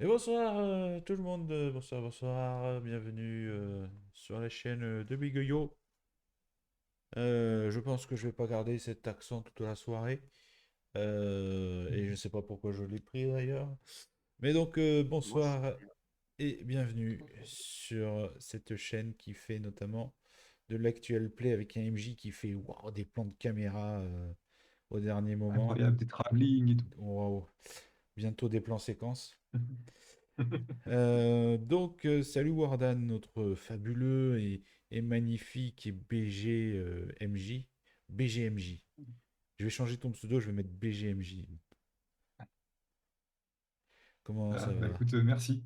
Et bonsoir tout le monde, bonsoir, bonsoir, bienvenue sur la chaîne de Big Yo. Je pense que je vais pas garder cet accent toute la soirée, et je ne sais pas pourquoi je l'ai pris d'ailleurs. Mais donc Moi, c'est bonsoir bien. et bienvenue sur cette chaîne qui fait notamment de l'actuel play avec un MJ qui fait waouh, des plans de caméra au dernier moment. Incroyable, des travelling et tout. Waouh, bientôt des plans séquences. Donc, salut Wardan, notre fabuleux et magnifique et BG MJ. BGMJ. Je vais changer ton pseudo, je vais mettre BGMJ. Comment ça Bah va? écoute, merci.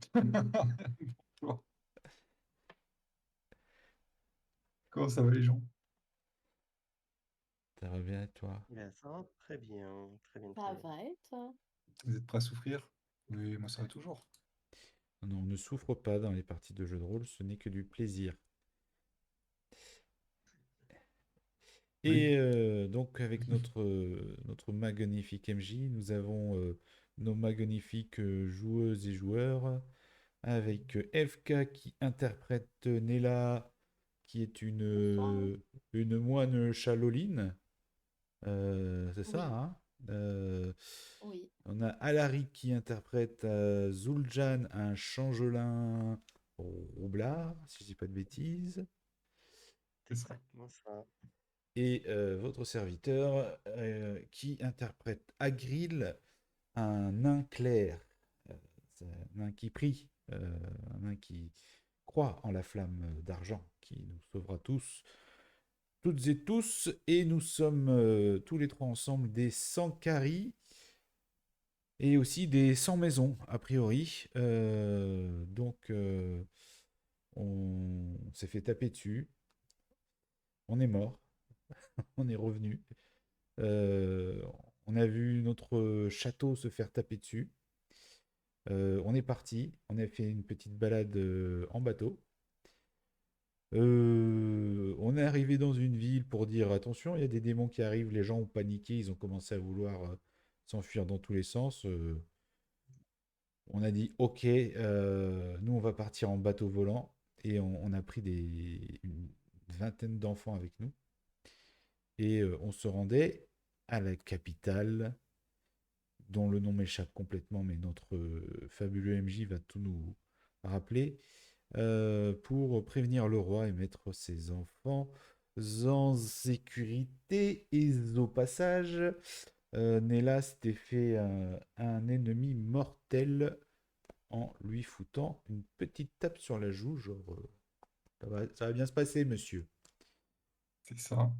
Bon, comment ça va les gens? Ça va bien, toi? Ben, ça va très bien, très bien, très Ça bien. va et toi? Vous êtes prêts à souffrir? Oui, moi ça va toujours. Non, on ne souffre pas dans les parties de jeux de rôle, ce n'est que du plaisir. Oui. Et donc, avec notre magnifique MJ, nous avons nos magnifiques joueuses et joueurs, avec FK qui interprète Nella, qui est Bonsoir. une moine chaloline. C'est ça, Oui, hein? Euh, oui, on a Alaric qui interprète Zul'Jan, un changelin roublard, si je dis pas de bêtises. C'est ça. exactement. Ça. Et votre serviteur qui interprète Agril, un nain clair. Euh, c'est un nain qui prie, un nain qui croit en la flamme d'argent qui nous sauvera tous, toutes et tous. Et nous sommes tous les trois ensemble des Sankari et aussi des sans maisons, a priori. Donc, on s'est fait taper dessus, on est mort, on est revenu. Euh, on a vu notre château se faire taper dessus. On est parti, on a fait une petite balade en bateau. On est arrivé dans une ville pour dire attention, il y a des démons qui arrivent, les gens ont paniqué, ils ont commencé à vouloir s'enfuir dans tous les sens. On a dit ok, nous on va partir en bateau volant et on a pris une vingtaine d'enfants avec nous et on se rendait à la capitale dont le nom m'échappe complètement, mais notre fabuleux MJ va tout nous rappeler, pour prévenir le roi et mettre ses enfants en sécurité. Et au passage, Nella s'était fait un ennemi mortel en lui foutant une petite tape sur la joue, genre ça va bien se passer, monsieur. C'est ça.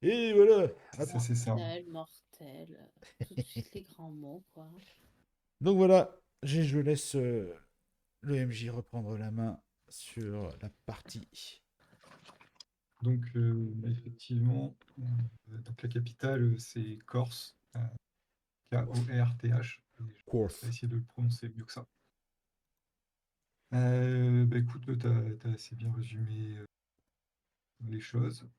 Et voilà. C'est ça. Mortel, mortel, tout de suite les grands mots, quoi. Donc voilà, je laisse le MJ reprendre la main sur la partie. Donc effectivement, donc la capitale c'est Corse, Korth. Et je vais Course. essayer de le prononcer mieux que ça. Bah écoute, t'as assez bien résumé les choses.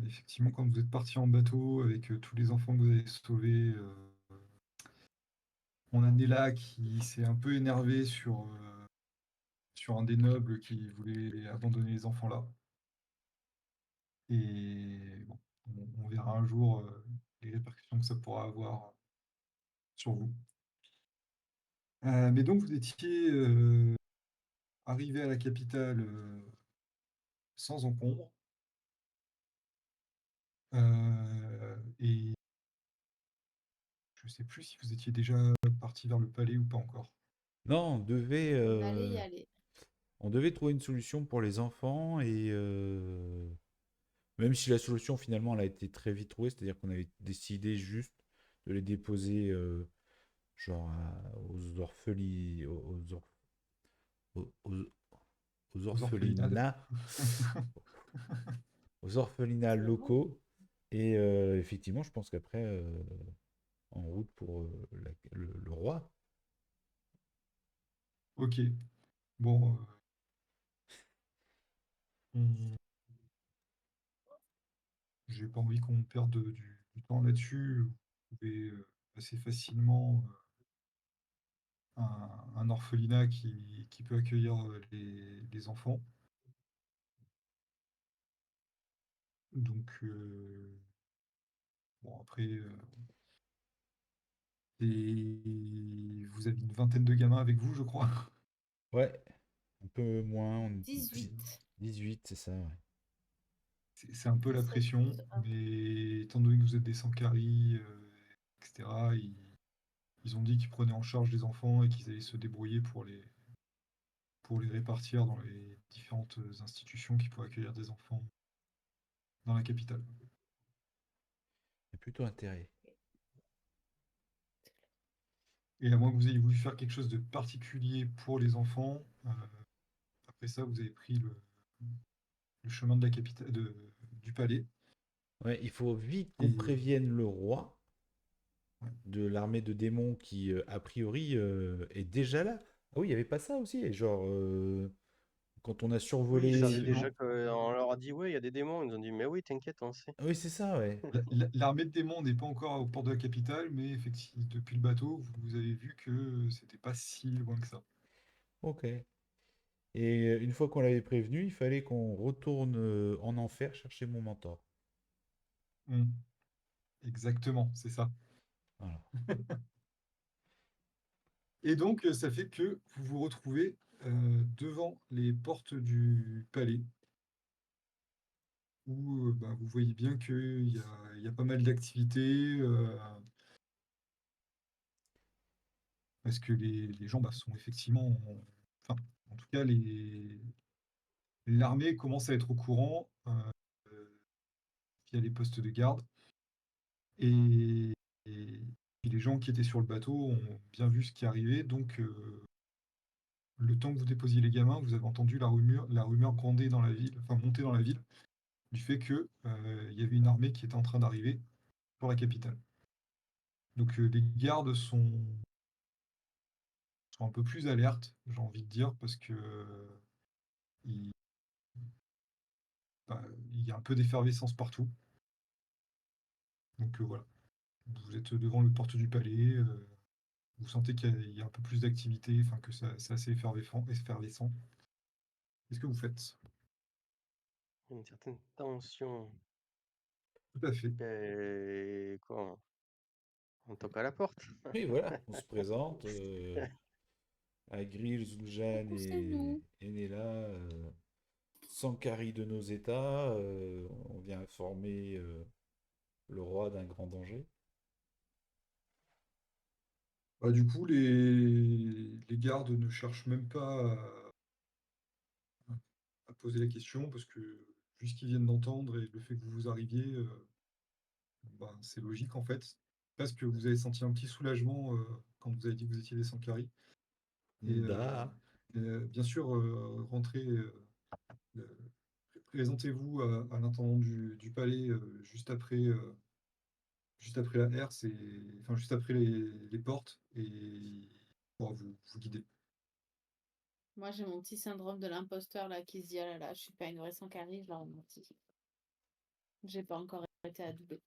Effectivement, quand vous êtes parti en bateau avec tous les enfants que vous avez sauvés, on a Nella qui s'est un peu énervé sur un des nobles qui voulait abandonner les enfants là. Et bon, on verra un jour les répercussions que ça pourra avoir sur vous. Mais donc vous étiez arrivé à la capitale sans encombre. Et je ne sais plus si vous étiez déjà parti vers le palais ou pas encore. Non, On allait y aller. on devait trouver une solution pour les enfants et même si la solution finalement elle a été très vite trouvée, c'est-à-dire qu'on avait décidé juste de les déposer genre aux aux, aux- aux Aux orphelinades. orphelinats, aux orphelinats C'est bon. locaux. Et effectivement, je pense qu'après, en route pour le roi. Ok. Bon, on- j'ai pas envie qu'on perde du temps là-dessus. Vous pouvez assez facilement un orphelinat qui peut accueillir les enfants. Donc, bon, après, vous avez une vingtaine de gamins avec vous, je crois. Ouais, un peu moins, on est 18. 18, c'est ça, ouais. C'est un peu la 17 pression, plus 1. mais étant donné que vous êtes des sans-caries, etc., ils ont dit qu'ils prenaient en charge les enfants et qu'ils allaient se débrouiller pour les répartir dans les différentes institutions qui pourraient accueillir des enfants dans la capitale. Il y a plutôt intérêt. Et à moins que vous ayez voulu faire quelque chose de particulier pour les enfants, après ça, vous avez pris le chemin de la capitale, du palais. Ouais, il faut vite qu'on Et prévienne le roi ouais. de l'armée de démons qui, a priori, est déjà là. Ah oui, il n'y avait pas ça aussi. Et genre, quand on a Oui, ils savaient survolé. déjà Effectivement, qu'on leur a dit, ouais, il y a des démons. Ils nous ont dit, mais oui, t'inquiète, on sait. Ah oui, c'est ça, ouais. l'armée de démons n'est pas encore aux portes de la capitale, mais effectivement, depuis le bateau, vous avez vu que c'était pas si loin que ça. Ok. Et une fois qu'on l'avait prévenu, il fallait qu'on retourne en enfer chercher mon mentor. Hmm. Exactement, c'est ça. Voilà. Et donc, ça fait que vous vous retrouvez devant les portes du palais, où bah, vous voyez bien il y a pas mal d'activités, parce que les gens bah, sont effectivement, enfin, en tout cas, l'armée commence à être au courant via les postes de garde, et, et les gens qui étaient sur le bateau ont bien vu ce qui arrivait, donc le temps que vous déposiez les gamins, vous avez entendu la rumeur gronder dans la ville, enfin monter dans la ville, du fait que il y avait une armée qui était en train d'arriver pour la capitale. Donc les gardes sont un peu plus alertes, j'ai envie de dire, parce que il, bah, il y a un peu d'effervescence partout. Donc voilà, vous êtes devant le porte du palais, vous sentez qu'il y a un peu plus d'activité, enfin que c'est assez effervescent. Qu'est-ce que vous faites? Une certaine tension. Tout à fait. Et quoi? On toque à la porte. Et voilà, on se présente. Agril, Zul'jane Coucou, c'est nous. et Nella, s'enquarient de nos états. On vient informer le roi d'un grand danger. Bah, du coup, les gardes ne cherchent même pas à poser la question parce que vu ce qu'ils viennent d'entendre et le fait que vous arriviez, bah, c'est logique en fait. Parce que vous avez senti un petit soulagement quand vous avez dit que vous étiez des Sankari. Et Da. bien sûr, rentrez, euh, présentez-vous à l'intendant du palais juste après la herse, enfin juste après les portes, et il pourra vous guider. Moi, j'ai mon petit syndrome de l'imposteur là qui se dit, ah là là, je suis pas une vraie sans-carie, je leur ai menti. J'ai pas encore été adoubée.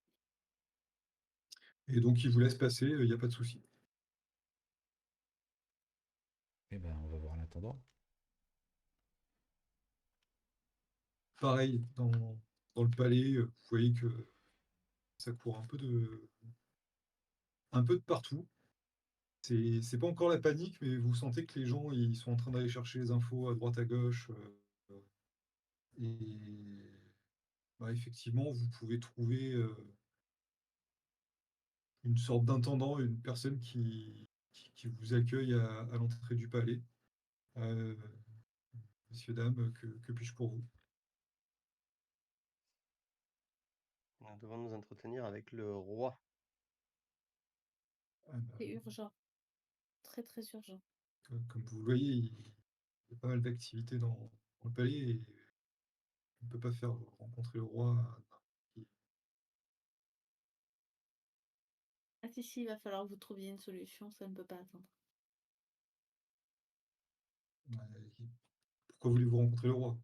Et donc, il vous laisse passer, il n'y a pas de souci. Eh ben, on va voir l'intendant. Pareil, dans le palais, vous voyez que ça court un peu de partout. C'est pas encore la panique, mais vous sentez que les gens ils sont en train d'aller chercher les infos à droite à gauche. Et bah, effectivement, vous pouvez trouver une sorte d'intendant, une personne qui vous accueille à l'entrée du palais. Euh, Messieurs, dames, que puis-je pour vous? Nous devons nous entretenir avec le roi. Ah, bah, C'est urgent, très très urgent. comme vous le voyez, il y a pas mal d'activités dans le palais et on ne peut pas faire rencontrer le roi qui- Ah si, si, il va falloir que vous trouviez une solution, ça ne peut pas attendre. Pourquoi voulez-vous rencontrer le roi?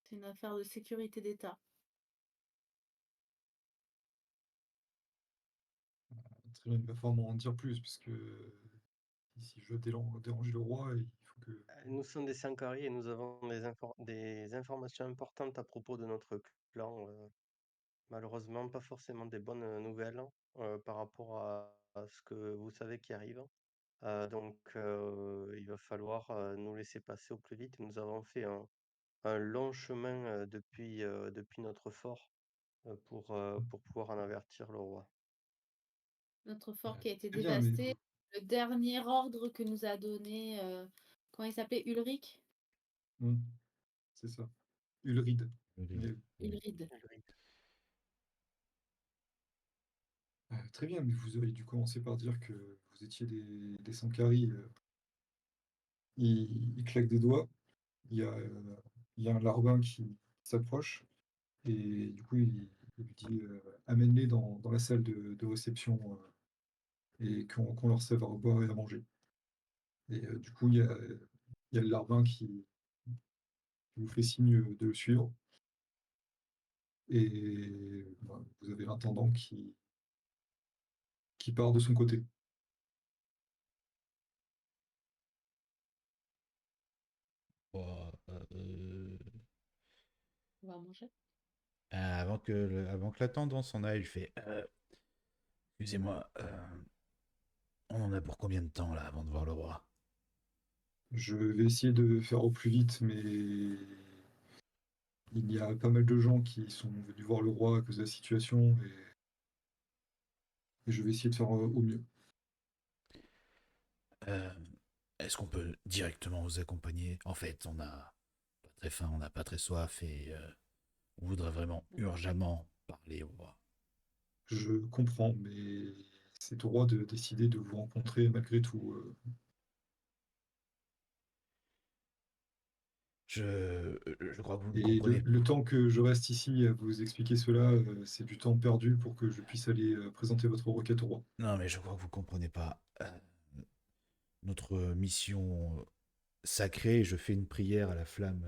C'est une affaire de sécurité d'État. Très bien, il va falloir m'en dire plus, parce que si je veux déranger le roi, il faut que... Nous sommes des Sankari et nous avons des informations importantes à propos de notre clan. Malheureusement, pas forcément des bonnes nouvelles par rapport à ce que vous savez qui arrive. Donc, il va falloir nous laisser passer au plus vite. Nous avons fait un long chemin depuis notre fort pour pouvoir en avertir le roi. Notre fort qui a été Très bien, mais dévasté. Le dernier ordre que nous a donné, comment il s'appelait? Ulrich? c'est ça. Ulride. Ulrich. Ulride. Très bien, mais vous avez dû commencer par dire que vous étiez des Sankari. Il claque des doigts. Il y a un larbin qui s'approche et du coup, il lui dit amène-les dans la salle de réception et qu'on leur serve à boire et à manger. Et du coup, il y a le larbin qui vous fait signe de le suivre. Et vous avez l'intendant qui part de son côté. Bon, On va manger. avant que l'attendant s'en aille, il fait excusez-moi, on en a pour combien de temps là avant de voir le roi? Je vais essayer de faire au plus vite, mais il y a pas mal de gens qui sont venus voir le roi à cause de la situation et je vais essayer de faire au mieux. Euh, Est-ce qu'on peut directement vous accompagner? En fait, on n'a pas très faim, on n'a pas très soif et on voudrait vraiment urgemment parler au roi. Je comprends, mais c'est au roi de décider de vous rencontrer malgré tout. Je crois que vous ne Et comprenez. le temps que je reste ici à vous expliquer cela, c'est du temps perdu pour que je puisse aller présenter votre requête au roi. Non, mais je crois que vous comprenez pas. Notre mission sacrée, je fais une prière à la flamme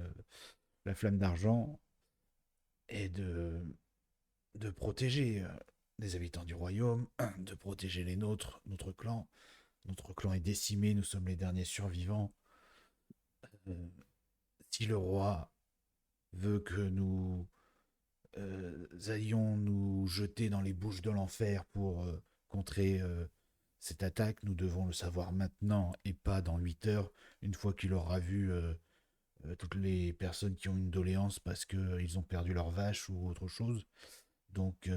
d'argent, est de protéger les habitants du royaume, de protéger les nôtres, notre clan. Notre clan est décimé, nous sommes les derniers survivants. Euh, Si le roi veut que nous allions nous jeter dans les bouches de l'enfer pour contrer cette attaque, nous devons le savoir maintenant et pas dans 8 heures, une fois qu'il aura vu toutes les personnes qui ont une doléance parce qu'ils ont perdu leur vache ou autre chose. Donc,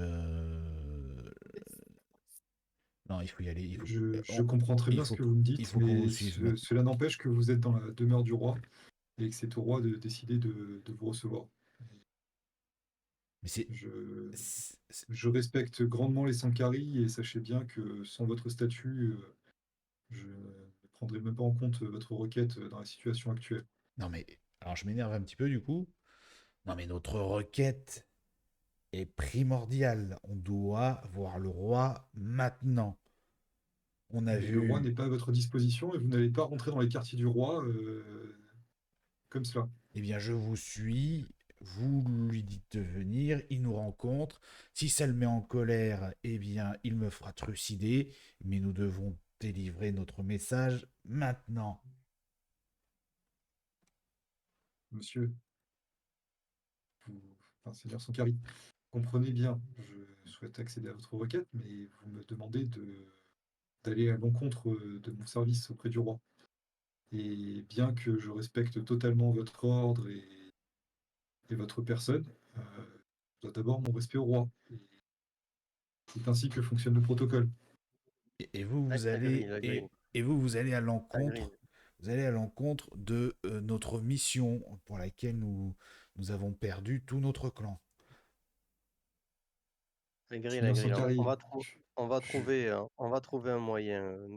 non, il faut y aller. Je comprends très bien ce que vous me Il dites, faut qu'on vous mais suive maintenant. cela n'empêche que vous êtes dans la demeure du roi et que c'est au roi de décider de vous recevoir. Mais Je, c'est- je respecte grandement les Sankari et sachez bien que sans votre statut, je ne prendrai même pas en compte votre requête dans la situation actuelle. Non, mais alors je m'énerve un petit peu du coup. Non, mais notre requête est primordiale. On doit voir le roi maintenant. On a Mais le roi vu. n'est pas à votre disposition et vous n'allez pas rentrer dans les quartiers du roi comme cela. Eh bien, je vous suis. Vous lui dites de venir. Il nous rencontre. Si ça le met en colère, eh bien, il me fera trucider. Mais nous devons délivrer notre message maintenant. Monsieur, enfin, Seigneur Sankari, comprenez bien, je souhaite accéder à votre requête, mais vous me demandez d'aller à l'encontre de mon service auprès du roi. Et bien que je respecte totalement votre ordre et votre personne, je dois d'abord mon respect au roi. Et c'est ainsi que fonctionne le protocole. Et vous, vous allez. Agree, agree, Et vous, vous allez à l'encontre. agree, Vous allez à l'encontre de notre mission pour laquelle nous avons perdu tout notre clan. agree, Seigneur agree. Sankari, On va trouver un moyen.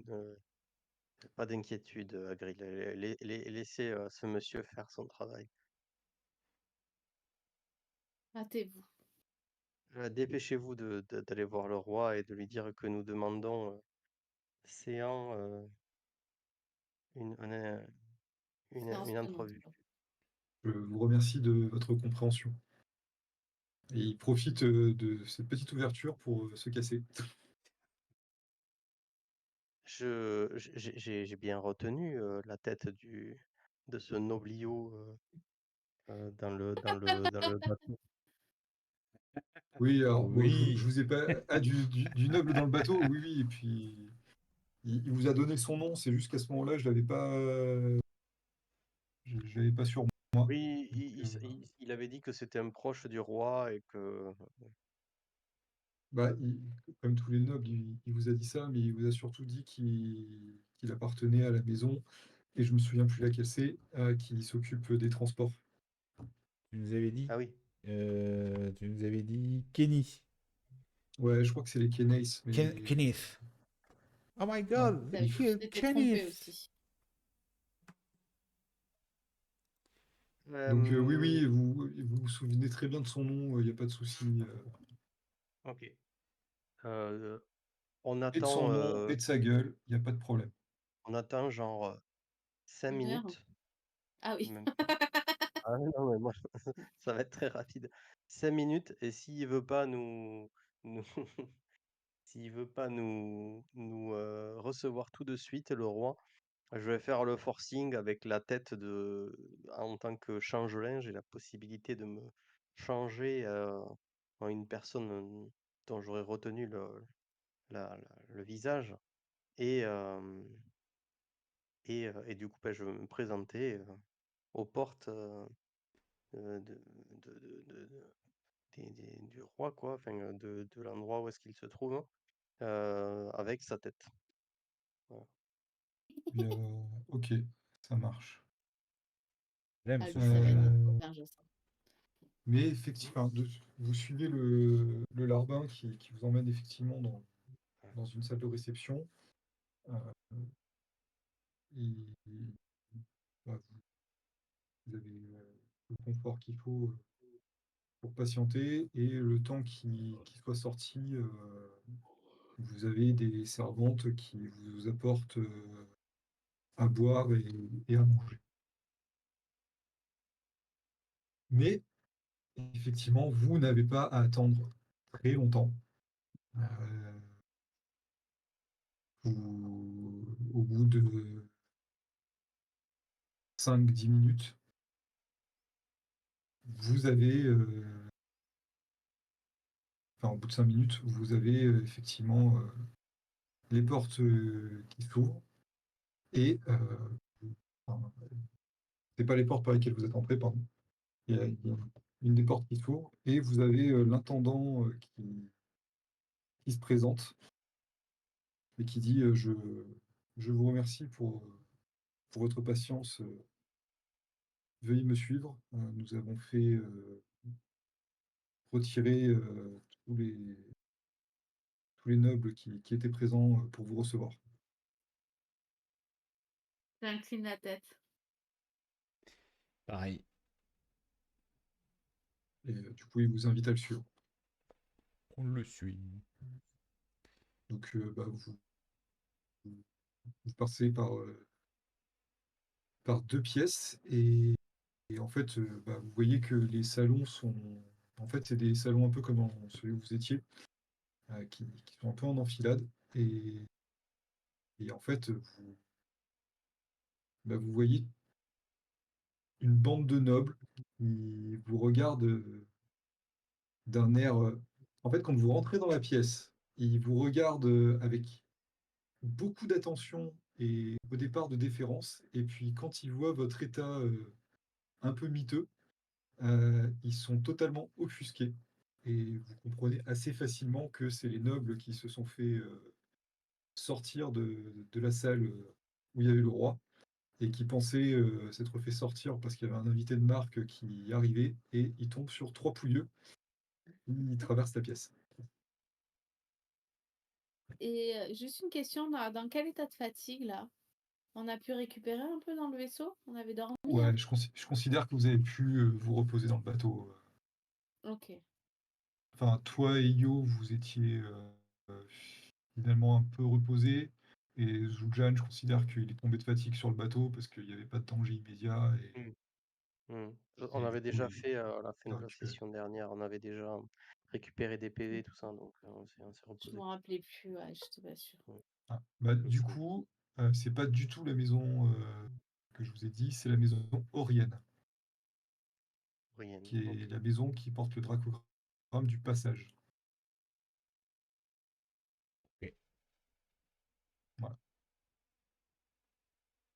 Pas d'inquiétude, Agree. Laissez ce monsieur faire son travail. Hâtez-vous. Dépêchez-vous d'aller voir le roi et de lui dire que nous demandons séant une, un- Séance une tenante. entrevue. je vous remercie de votre compréhension. Et il profite de cette petite ouverture pour se casser. J'ai bien retenu la tête de ce noblio dans le bateau. Oui, alors bon, je Oui, vous ai pas. Ah, du noble dans le bateau, oui, oui, et puis il vous a donné son nom, c'est juste qu'à ce moment-là, je l'avais pas sur moi. Oui, Donc, il avait dit que c'était un proche du roi et que. bah, comme tous les nobles, il vous a dit ça, mais il vous a surtout dit qu'il appartenait à la maison, et je me souviens plus laquelle c'est, qui s'occupe des transports. tu nous avais dit. Ah oui, Tu nous avais dit Kenny. Ouais, je crois que c'est les Kenays, mais Kenneth. Oh my ouais. god, T'as here, juste été trompé Kenneth. aussi. Donc oui, Euh, oui, vous vous souvenez très bien de son nom, il n'y a pas de souci. ok. Euh, on Et de son attend, nom, et de sa gueule, il n'y a pas de problème. on attend genre 5 Une heure. minutes, Ah oui. même pas. Ah non, mais moi, ça va être très rapide. 5 minutes, et s'il veut pas nous s'il veut pas nous recevoir tout de suite, le roi, je vais faire le forcing avec la tête de. En tant que changelin, j'ai la possibilité de me changer en une personne dont j'aurais retenu le visage. Et, et du coup, ben, je vais me présenter aux portes du roi, quoi, enfin, de l'endroit où est-ce qu'il se trouve, avec sa tête. Voilà. Mais, ok, ça marche. J'aime Ah ce lui, ça va être changelin. bien, je sens. Mais effectivement, vous suivez le larbin qui vous emmène effectivement dans une salle de réception. Euh, il- bah, vous avez le confort qu'il faut pour patienter, et le temps qu'il soit sorti, vous avez des servantes qui vous apportent à boire et à manger. Mais effectivement, vous n'avez pas à attendre très longtemps. Euh, Au bout de 5-10 minutes, vous avez, enfin, au bout de 5 minutes, vous avez effectivement les portes qui s'ouvrent, et enfin, c'est pas les portes par lesquelles vous êtes entré, pardon. Il y a une des portes qui s'ouvre, et vous avez l'intendant qui se présente et qui dit je vous remercie pour votre patience. Veuillez me suivre. Nous avons fait retirer tous les nobles qui étaient présents pour vous recevoir. J'incline la tête. Pareil. Et du coup, il vous invite à le suivre. On le suit. Donc, bah, vous passez par 2 pièces, et en fait, bah, vous voyez que les salons sont. En fait, c'est des salons un peu comme celui où vous étiez, qui sont un peu en enfilade. Et, et en fait, vous voyez une bande de nobles qui vous regardent d'un air. En fait, quand vous rentrez dans la pièce, ils vous regardent avec beaucoup d'attention et au départ de déférence. Et puis, quand ils voient votre état un peu miteux, ils sont totalement offusqués. Et vous comprenez assez facilement que c'est les nobles qui se sont fait sortir de la salle où il y avait le roi, et qui pensaient s'être fait sortir parce qu'il y avait un invité de marque qui arrivait, et ils tombent sur 3 pouilleux. Ils traversent la pièce. Et juste une question, dans quel état de fatigue là? On a pu récupérer un peu dans le vaisseau? On avait dormi, hein? Ouais, je considère que vous avez pu vous reposer dans le bateau. Ok. Enfin, toi et Yo, vous étiez euh, finalement un peu reposés. Et Zujan, je considère qu'il est tombé de fatigue sur le bateau parce qu'il n'y avait pas de danger immédiat. Mm. On Et du avait coup, déjà fait à la fin il a de la récupéré. session dernière, on avait déjà récupéré des PV, tout ça, donc on s'est Je reposé. m'en rappelais plus, ouais, j'étais pas sûre. Ah, bah, Je me du souviens. coup, c'est pas du tout la maison que je vous ai dit, c'est la maison Orienne, Rien. qui est Ok. la maison qui porte le dracogramme du passage. Ok. Voilà.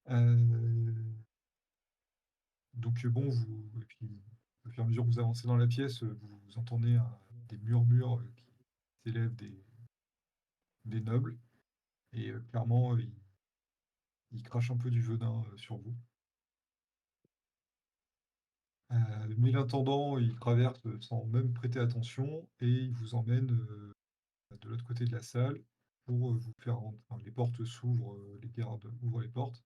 Euh, Donc bon, et puis au fur et à mesure que vous avancez dans la pièce, vous entendez des murmures qui s'élèvent des nobles, et clairement, ils crachent un peu du venin sur vous. Mais l'intendant, il traverse sans même prêter attention, et il vous emmène de l'autre côté de la salle pour vous faire rentrer. Enfin, les portes s'ouvrent, les gardes ouvrent les portes,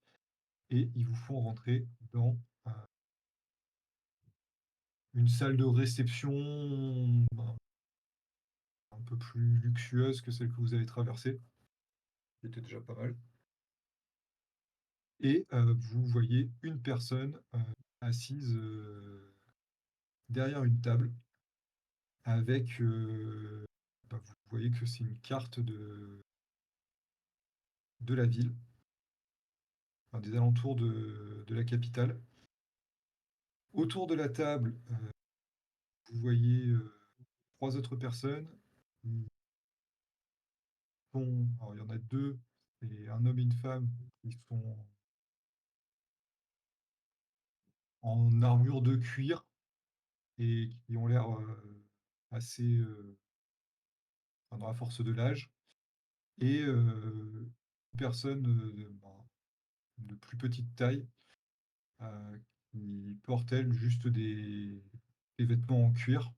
et ils vous font rentrer dans euh, une salle de réception un peu plus luxueuse que celle que vous avez traversée, qui était déjà pas mal. Et vous voyez une personne assise derrière une table avec, bah, vous voyez que c'est une carte de la ville, enfin, des alentours de la capitale. Autour de la table, vous voyez trois autres personnes. Qui alors il y en a deux, et un homme et une femme qui sont en armure de cuir et qui ont l'air assez enfin, dans la force de l'âge. Et une personne ben, de plus petite taille qui porte, elle, juste des vêtements en cuir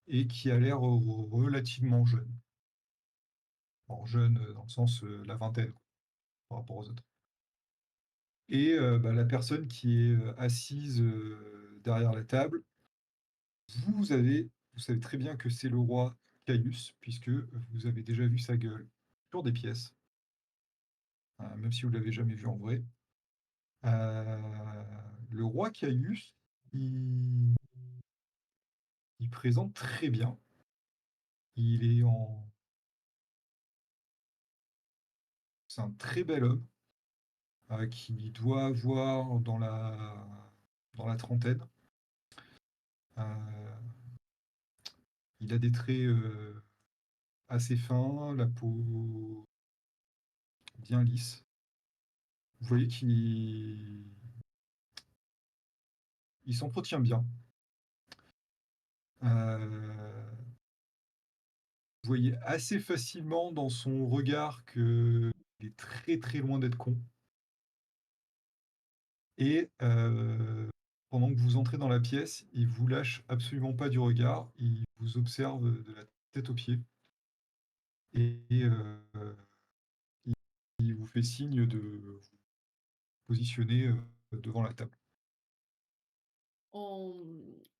et qui a l'air relativement jeune. Alors, jeune dans le sens la vingtaine, quoi, par rapport aux autres. Et bah, la personne qui est assise derrière la table, vous savez très bien que c'est le roi Caius, puisque vous avez déjà vu sa gueule sur des pièces, même si vous ne l'avez jamais vu en vrai. Le roi Caius, il, il présente très bien. Il est en... C'est un très bel homme qui doit avoir dans la trentaine. Euh, il a des traits assez fins, la peau bien lisse. Vous voyez il s'entretient bien. Euh, Vous voyez assez facilement dans son regard qu'il est très très loin d'être con. Et pendant que vous entrez dans la pièce, il vous lâche absolument pas du regard. Il vous observe de la tête aux pieds. Et il vous fait signe de vous positionner devant la table.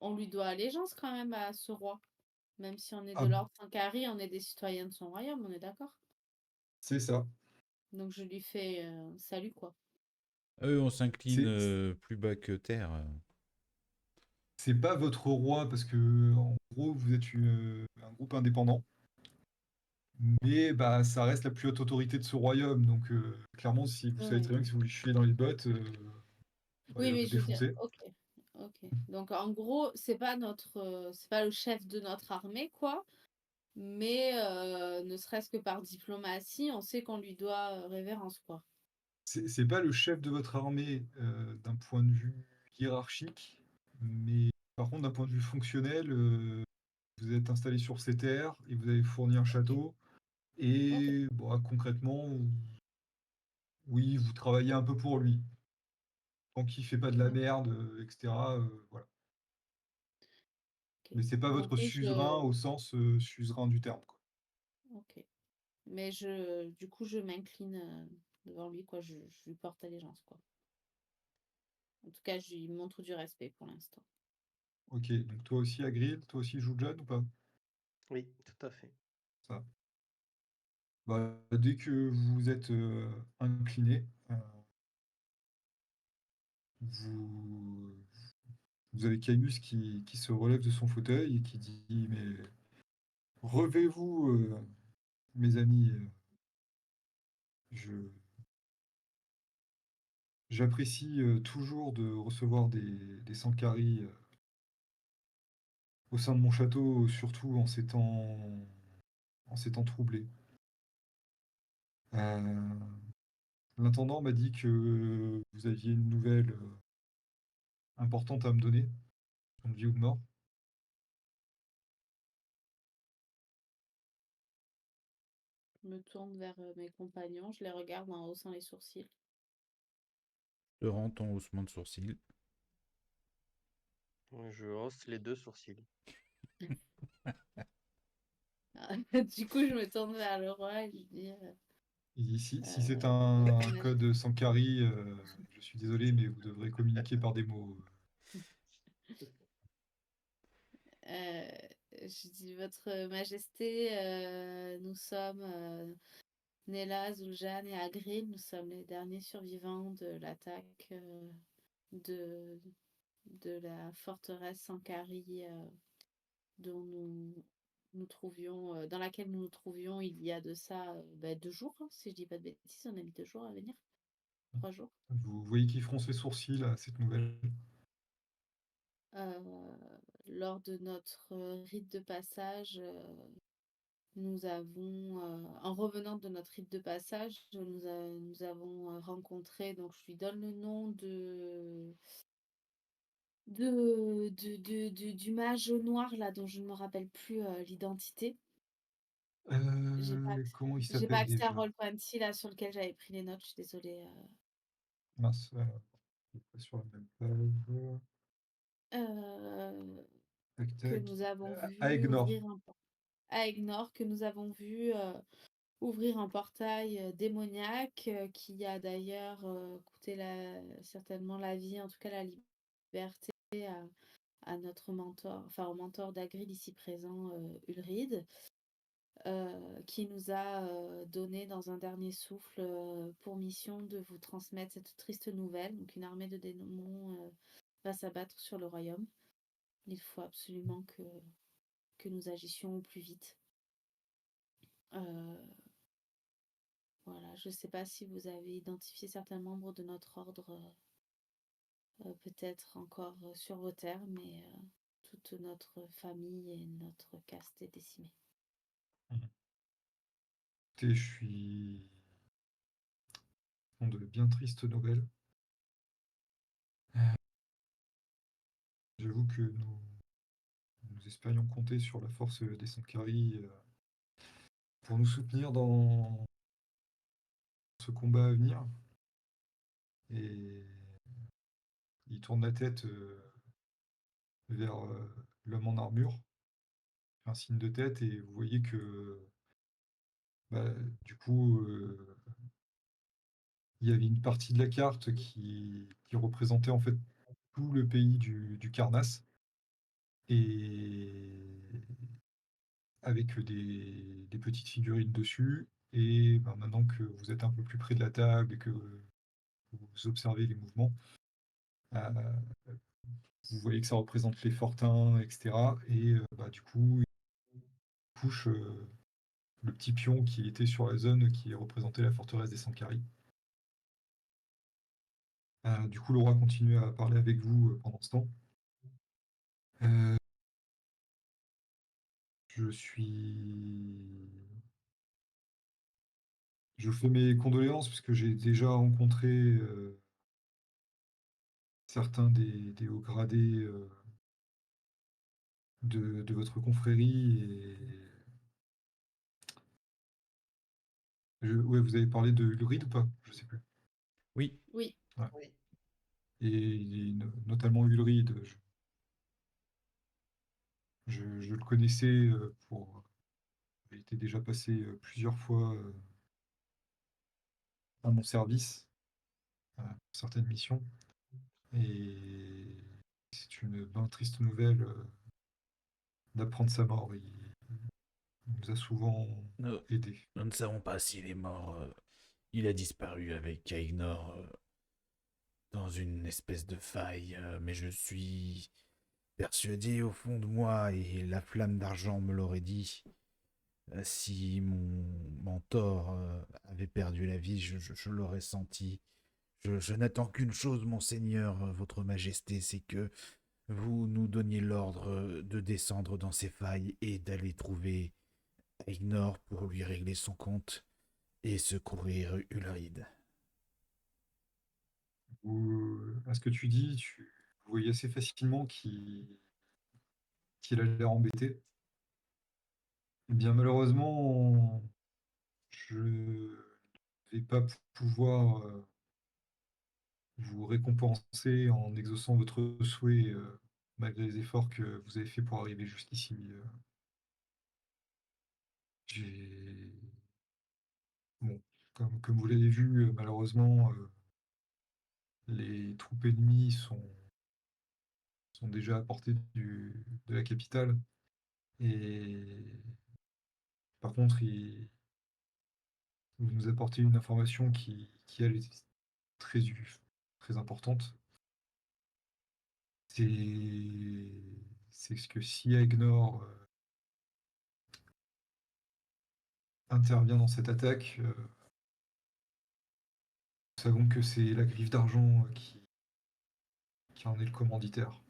On lui doit allégeance quand même à ce roi. Même si on est de Ah, l'ordre Sankari, on est des citoyens de son royaume, on est d'accord? c'est ça. Donc je lui fais salut, quoi. Eux, on s'incline C'est plus bas que terre. c'est pas votre roi parce que en gros vous êtes un groupe indépendant. Mais bah, ça reste la plus haute autorité de ce royaume. Donc clairement, si vous savez Oui, très bien que si vous lui filez dans les bottes, bah, il oui, va mais vous je veux dire, défoncer. ok, ok. Donc en gros, c'est pas le chef de notre armée, quoi. Mais ne serait-ce que par diplomatie, on sait qu'on lui doit révérence, quoi. C'est pas le chef de votre armée d'un point de vue hiérarchique, mais par contre, d'un point de vue fonctionnel, vous êtes installé sur ses terres et vous avez fourni un Ok, château. ok, Et bon, concrètement, oui, vous travaillez un peu pour lui. Tant qu'il fait pas de la ok, merde, etc. Voilà. ok. Mais c'est pas Bon, votre mais suzerain au sens suzerain du terme, quoi. ok. Mais du coup, je m'incline devant lui, quoi. Je lui porte allégeance, quoi. En tout cas, je lui montre du respect pour l'instant. Ok, donc toi aussi, Agril, toi aussi, joue John ou pas? Oui, tout à fait. Ça. Bah, dès que vous êtes incliné, vous, Vous avez Caius qui se relève de son fauteuil et qui dit: «Mais relevez-vous, mes amis, je j'apprécie, toujours de recevoir des Sankaris, au sein de mon château, surtout en ces temps troublés. L'intendant m'a dit que vous aviez une nouvelle, importante à me donner, en vie ou de mort». Je me tourne vers mes compagnons, je les regarde en haussant les sourcils. Je rends ton haussement de sourcil. Je hausse les 2 sourcils. Du coup, je me tourne vers le roi et je dis Il dit: Si c'est Votre un Majesté. code Sankari, je suis désolé, mais vous devrez communiquer par des mots. Je dis Votre Majesté, nous sommes Nella, Zul'jane et Agril. Nous sommes les derniers survivants de l'attaque de, de la forteresse Sankari dont nous trouvions, dans laquelle nous nous trouvions il y a de ça 2 jours, hein, si je dis pas de bêtises. On a mis 2 jours à venir, 3 jours. Vous voyez qu'il fronce les sourcils à cette nouvelle. Lors de notre rite de passage, nous avons, en revenant de notre rite de passage, nous avons rencontré, donc je lui donne le nom du mage noir là dont je ne me rappelle plus l'identité. Comment il J'ai pas s'appelle accès à déjà? Roll20 là sur lequel j'avais pris les notes, je suis désolée. Mince, on est pas sur la même page. Tac, Que tac. nous avons vu Aegnor. ouvrir Aegnor, que nous avons vu ouvrir un portail démoniaque qui a d'ailleurs coûté certainement la vie, en tout cas la liberté à notre mentor, enfin au mentor d'Agril ici présent, Ulride, qui nous a donné dans un dernier souffle pour mission de vous transmettre cette triste nouvelle. Donc une armée de démons va s'abattre sur le royaume. Il faut absolument que nous agissions au plus vite. Voilà, je ne sais pas si vous avez identifié certains membres de notre ordre, peut-être encore sur vos terres, mais toute notre famille et notre caste est décimée. Écoutez, je suis de bien tristes nouvelles. J'avoue que nous espérions compter sur la force des Sankari pour nous soutenir dans ce combat à venir. Et il tourne la tête vers l'homme en armure, fait un signe de tête, et vous voyez que bah, du coup il y avait une partie de la carte qui représentait en fait tout le pays du Carnasse, et avec des petites figurines dessus. Et bah, maintenant que vous êtes un peu plus près de la table et que vous observez les mouvements, euh, vous voyez que ça représente les fortins, etc. Et bah, du coup, il touche le petit pion qui était sur la zone qui représentait la forteresse des Sankari. Du coup, le roi continue à parler avec vous pendant ce temps. Je vous fais mes condoléances puisque j'ai déjà rencontré certains des hauts gradés de votre confrérie. Ouais, vous avez parlé de Ulride ou pas? Je sais plus. Oui, Oui, Ouais. Oui. Et notamment Ulride, je le connaissais il était déjà passé plusieurs fois à mon service, pour certaines missions. Et c'est une bien triste nouvelle d'apprendre sa mort. Il nous a souvent nous, aidés. nous ne savons pas s'il est mort. Il a disparu avec Aegnor dans une espèce de faille, mais je suis persuadé au fond de moi, et la flamme d'argent me l'aurait dit, si mon mentor avait perdu la vie, je l'aurais senti. Je n'attends qu'une chose, monseigneur, votre majesté, c'est que vous nous donniez l'ordre de descendre dans ces failles et d'aller trouver Ignore pour lui régler son compte et secourir Ulride. À ce que tu dis, vous voyez assez facilement qu'il a l'air embêté. Eh bien, malheureusement, je ne vais pas pouvoir vous récompenser en exaucant votre souhait, malgré les efforts que vous avez faits pour arriver jusqu'ici. J'ai... Bon, comme vous l'avez vu, malheureusement, les troupes ennemies sont déjà à portée de la capitale. Et par contre, vous nous apportez une information qui elle, est très, très importante. C'est ce que si Agnor intervient dans cette attaque, nous savons que c'est la Griffe d'Argent qui en est le commanditaire.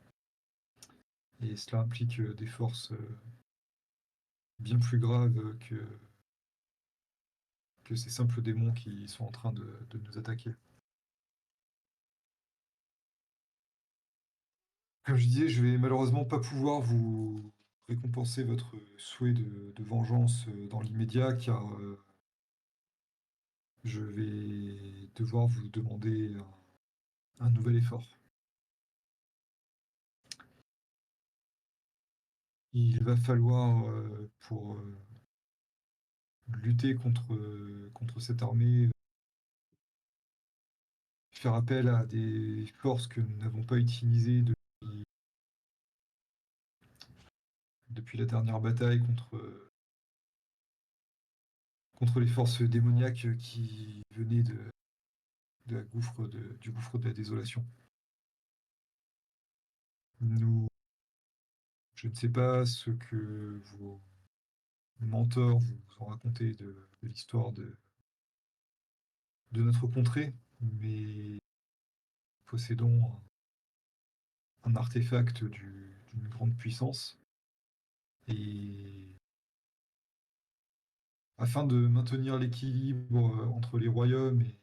Et cela implique des forces bien plus graves que ces simples démons qui sont en train de nous attaquer. Comme je disais, je vais malheureusement pas pouvoir vous récompenser votre souhait de vengeance dans l'immédiat, car je vais devoir vous demander un nouvel effort. Il va falloir, pour lutter contre cette armée, faire appel à des forces que nous n'avons pas utilisées depuis la dernière bataille contre les forces démoniaques qui venaient du gouffre de la désolation. Je ne sais pas ce que vos mentors vous ont raconté de l'histoire de notre contrée, mais possédons un artefact d'une grande puissance. Et afin de maintenir l'équilibre entre les royaumes et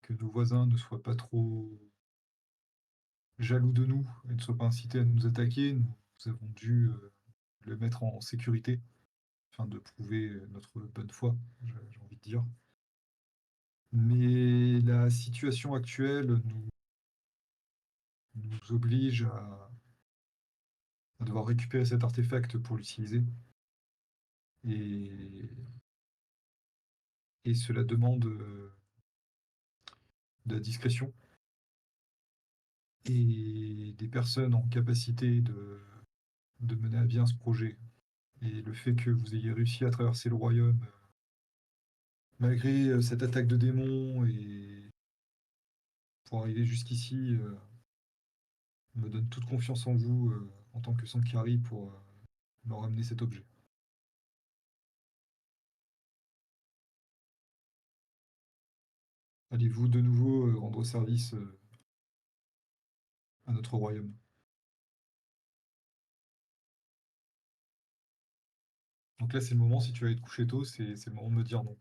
que nos voisins ne soient pas trop jaloux de nous et ne soient pas incités à nous attaquer, nous avons dû le mettre en sécurité afin de prouver notre bonne foi, j'ai envie de dire. Mais la situation actuelle nous oblige à devoir récupérer cet artefact pour l'utiliser. Et, et cela demande de la discrétion et des personnes en capacité de mener à bien ce projet. Et le fait que vous ayez réussi à traverser le royaume, malgré cette attaque de démons, et pour arriver jusqu'ici, me donne toute confiance en vous en tant que Sankari pour me ramener cet objet. Allez-vous de nouveau rendre service à notre royaume? Donc là, c'est le moment, si tu vas aller te coucher tôt, c'est le moment de me dire non.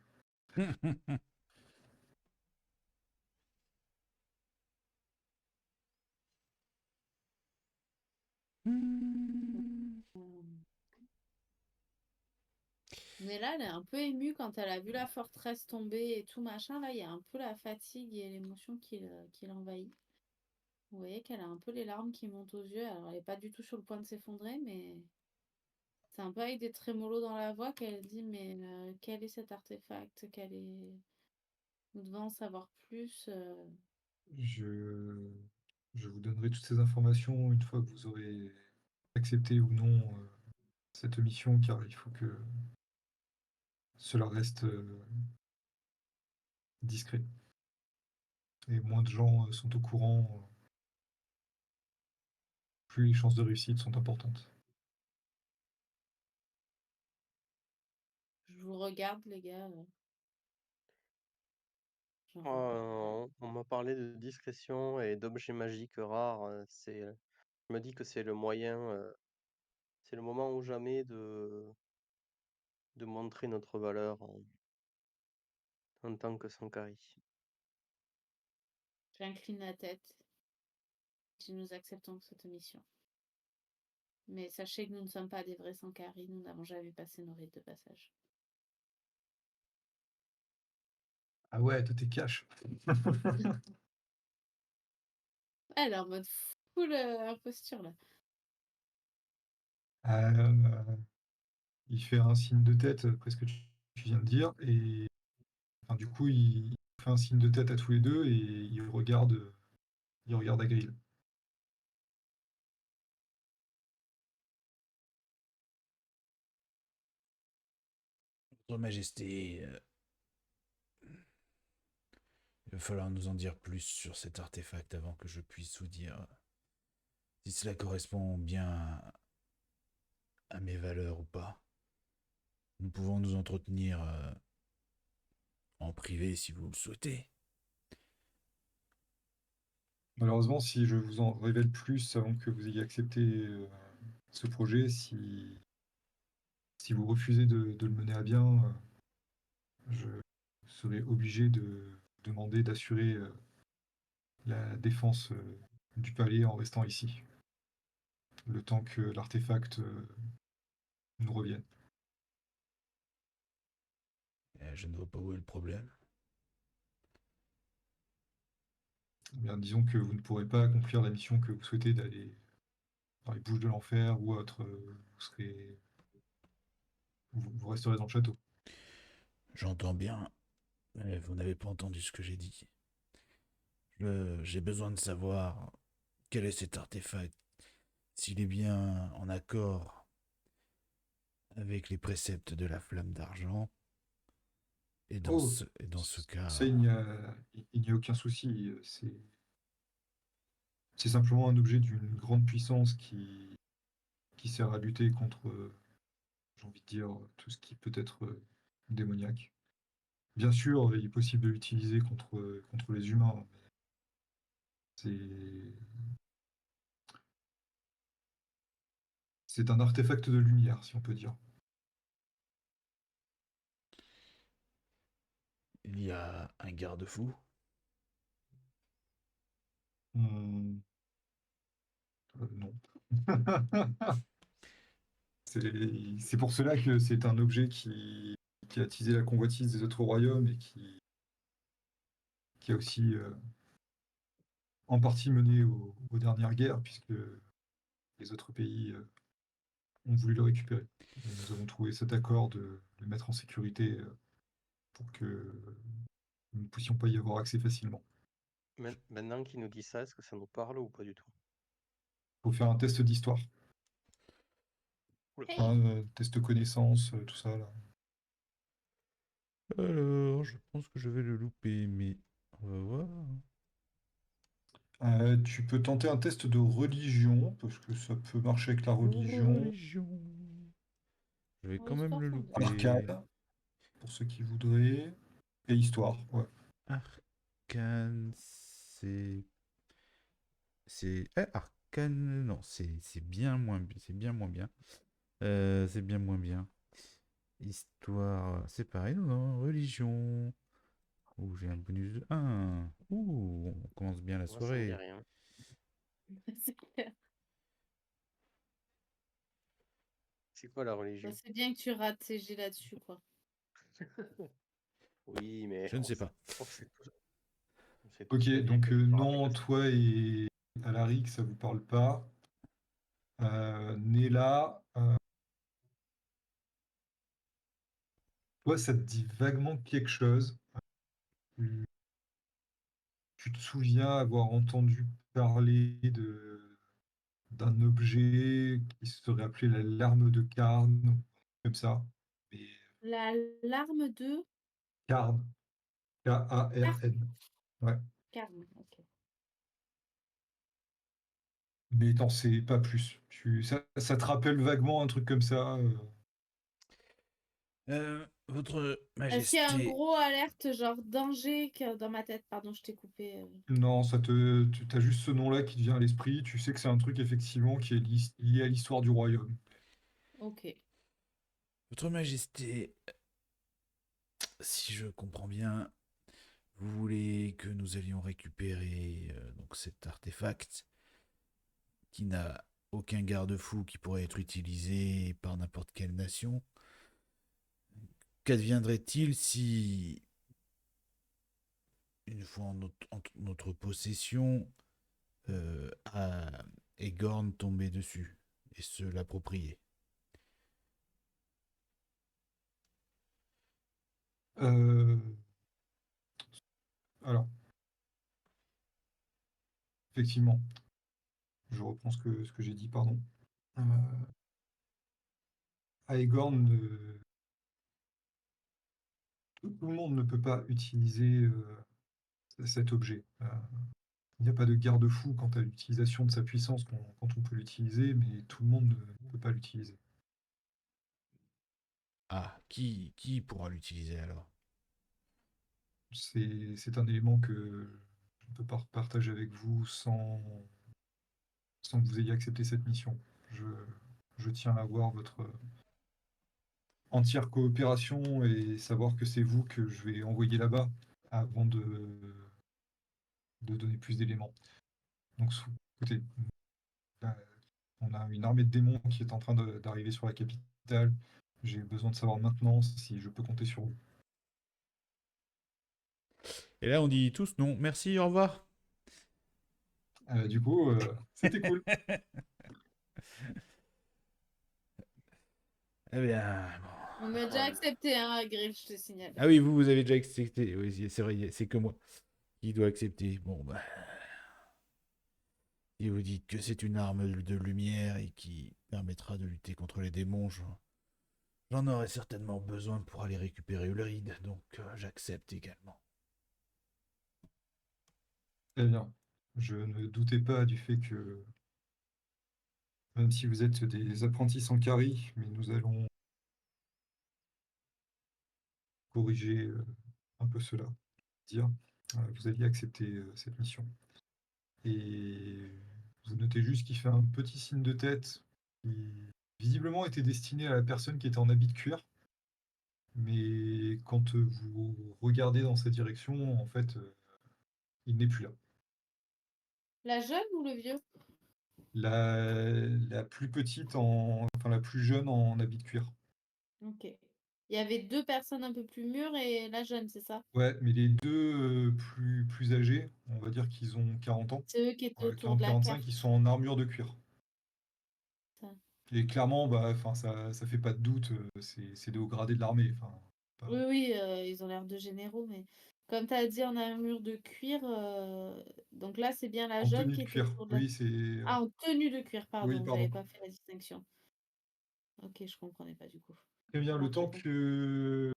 Mais là, elle est un peu émue quand elle a vu la forteresse tomber et tout machin. Là, il y a un peu la fatigue et l'émotion qui l'envahit. Vous voyez qu'elle a un peu les larmes qui montent aux yeux. Alors, elle n'est pas du tout sur le point de s'effondrer, mais c'est un peu avec des trémolos dans la voix qu'elle dit, mais quel est cet artefact? Nous devons en savoir plus. Je vous donnerai toutes ces informations une fois que vous aurez accepté ou non cette mission, car il faut que cela reste discret. Et moins de gens sont au courant, plus les chances de réussite sont importantes. Je vous regarde, les gars. Genre, On m'a parlé de discrétion et d'objets magiques rares. Je me dis que c'est le moyen, c'est le moment ou jamais de montrer notre valeur en tant que Sankari. J'incline la tête si nous acceptons cette mission. Mais sachez que nous ne sommes pas des vrais Sankari, nous n'avons jamais passé nos rites de passage. Ah ouais, toi t'es cash. Elle est en mode full imposture là. Il fait un signe de tête après ce que tu viens de dire, et enfin, du coup il fait un signe de tête à tous les deux et il regarde Agril. Votre Majesté, il va falloir nous en dire plus sur cet artefact avant que je puisse vous dire si cela correspond bien à mes valeurs ou pas. Nous pouvons nous entretenir en privé si vous le souhaitez. Malheureusement, si je vous en révèle plus avant que vous ayez accepté ce projet, si vous refusez de le mener à bien, je serai obligé de demander d'assurer la défense du palais en restant ici, le temps que l'artefact nous revienne. Je ne vois pas où est le problème. Eh bien, disons que vous ne pourrez pas accomplir la mission que vous souhaitez d'aller dans les Bouches de l'Enfer ou autre. Vous resterez dans le château. J'entends bien, mais vous n'avez pas entendu ce que j'ai dit. J'ai besoin de savoir quel est cet artefact, s'il est bien en accord avec les préceptes de la flamme d'argent. Et dans Oh, ce ça, cas, il n'y a aucun souci. C'est simplement un objet d'une grande puissance qui sert à lutter contre, j'ai envie de dire, tout ce qui peut être démoniaque. Bien sûr, il est possible de l'utiliser contre les humains, mais c'est un artefact de lumière, si on peut dire. il y a un garde-fou. Hmm, non. C'est pour cela que c'est un objet qui a attisé la convoitise des autres royaumes et qui a aussi en partie mené aux dernières guerres, puisque les autres pays ont voulu le récupérer. Et nous avons trouvé cet accord de le mettre en sécurité pour que nous ne puissions pas y avoir accès facilement. Maintenant qu'il nous dit ça, est-ce que ça nous parle ou pas du tout? Il faut faire un test d'histoire, Oula. Hey, test connaissance, tout ça. Là. Alors, je pense que je vais le louper, mais on va voir. Tu peux tenter un test de religion, parce que ça peut marcher avec la religion. Religion. Je vais oh, quand même histoire, le ça me va. louper. Arcane, pour ceux qui voudraient. Et histoire, ouais. Arcane, c'est Arcane, non, c'est bien moins c'est bien moins bien. C'est bien moins bien. Histoire, c'est pareil, non, non, religion. Ouh, j'ai un bonus de 1. Ouh, on commence bien la Moi, ça me dit soirée. rien. C'est clair. C'est quoi la Bah, religion? c'est bien que tu rates tes jets là-dessus, quoi. Oui, mais Je ne sais pas. on sait tous, on sait tous Ok, très bien donc que par non, application. toi et Alaric, ça vous parle pas. Nella, toi, ça te dit vaguement quelque chose. Tu, tu te souviens avoir entendu parler d'un objet qui serait appelé la larme de Karn, comme ça. Mais La larme de Karn, Carne. K-A-R-N. Ouais. Carne, ok. Mais t'en sais pas plus. Ça te rappelle vaguement un truc comme ça. Votre Est-ce qu'il y a un Majesté. gros alerte, genre danger dans ma tête? Pardon, je t'ai coupé. Non, t'as juste ce nom-là qui te vient à l'esprit. Tu sais que c'est un truc effectivement qui est lié à l'histoire du royaume. Ok. Votre Majesté, si je comprends bien, vous voulez que nous allions récupérer donc cet artefact qui n'a aucun garde-fou qui pourrait être utilisé par n'importe quelle nation. Qu'adviendrait-il si, une fois en notre possession, à Egorn tombait dessus et se l'approprier? Euh, alors, effectivement, je reprends ce que j'ai dit, pardon. Euh, Aegorn, tout le monde ne peut pas utiliser cet objet. Il n'y a pas de garde-fou quant à l'utilisation de sa puissance quand on peut l'utiliser, mais tout le monde ne peut pas l'utiliser. Ah, qui pourra l'utiliser alors? C'est un élément que je ne peux pas partager avec vous sans que vous ayez accepté cette mission. Je, je tiens à avoir votre entière coopération et savoir que c'est vous que je vais envoyer là-bas avant de donner plus d'éléments. Donc, écoutez, là, on a une armée de démons qui est en train d'arriver sur la capitale. J'ai besoin de savoir maintenant si je peux compter sur vous. Et là, on dit tous non, merci, au revoir. Du coup, c'était cool. Eh bien, bon. On m'a déjà accepté, hein, Griff, je te signale. Ah oui, vous avez déjà accepté. Oui, c'est vrai, c'est que moi qui dois accepter. Bon, bah. Et vous dites que c'est une arme de lumière et qui permettra de lutter contre les démons. J'en aurai certainement besoin pour aller récupérer Ulride, donc j'accepte également. Très bien. Je ne doutais pas du fait que, même si vous êtes des apprentis Sankari, mais nous allons corriger un peu cela. Dire, vous alliez accepter cette mission. Et vous notez juste qu'il fait un petit signe de tête qui visiblement était destiné à la personne qui était en habit de cuir. Mais quand vous regardez dans sa direction, en fait, il n'est plus là. La jeune ou le vieux? La plus petite, enfin la plus jeune en habit de cuir. Ok. Il y avait deux personnes un peu plus mûres et la jeune, c'est ça? Ouais, mais les deux plus âgés, on va dire qu'ils ont 40 ans, C'est eux qui étaient autour de la 40-45, ils carte. sont en armure de cuir. Ça. Et clairement, bah, enfin, ça fait pas de doute, c'est des hauts gradés de l'armée. Enfin, Oui, pas- oui, ils ont l'air de généraux, mais comme tu as dit en armure de cuir, donc là, c'est bien la en jeune tenue qui de est cuir. autour de la... Oui, c'est. Ah, en tenue de cuir, Oui, pardon, j'avais pardon. pas fait la distinction. Ok, je comprenais pas du coup. Très bien, le Alors, temps que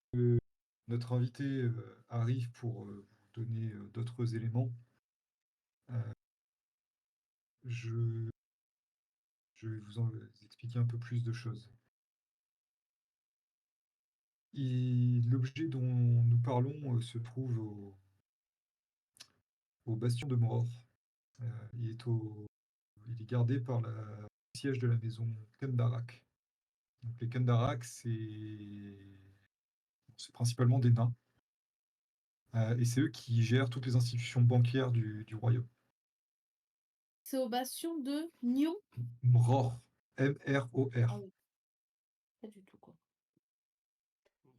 notre invité arrive pour vous donner d'autres éléments, euh, je, je vais vous expliquer un peu plus de choses. L'objet dont nous parlons se trouve au bastion de Mort. Il est gardé par le siège de la maison Kendarak. Donc les Kendarak, c'est principalement des nains. Et c'est eux qui gèrent toutes les institutions bancaires du royaume. c'est au bastion de Nyon? Mror. Ah M-R-O-R. oui, pas du tout, quoi.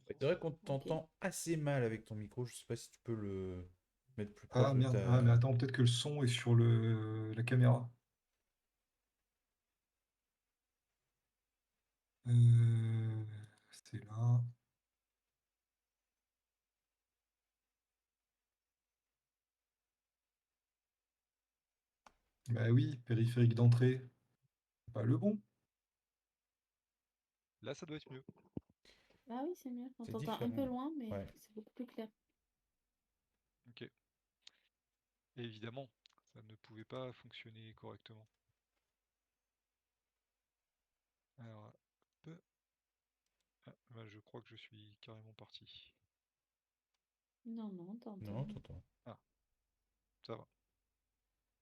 C'est vrai qu'on Ok. t'entend assez mal avec ton micro. Je sais pas si tu peux le mettre plus proche Ah de merde, ah, mais ta. attends, peut-être que le son est sur la caméra. Euh, c'est là. Bah oui, périphérique d'entrée. Pas le bon. Là, ça doit être mieux. Ah oui, c'est mieux. On C'est t'entend un peu différent. loin, mais Ouais. c'est beaucoup plus clair. Ok. Et évidemment, ça ne pouvait pas fonctionner correctement. Alors, hop. Ah, bah, je crois que je suis carrément parti. Non, Non, t'entends. t'entends. Ah, ça va.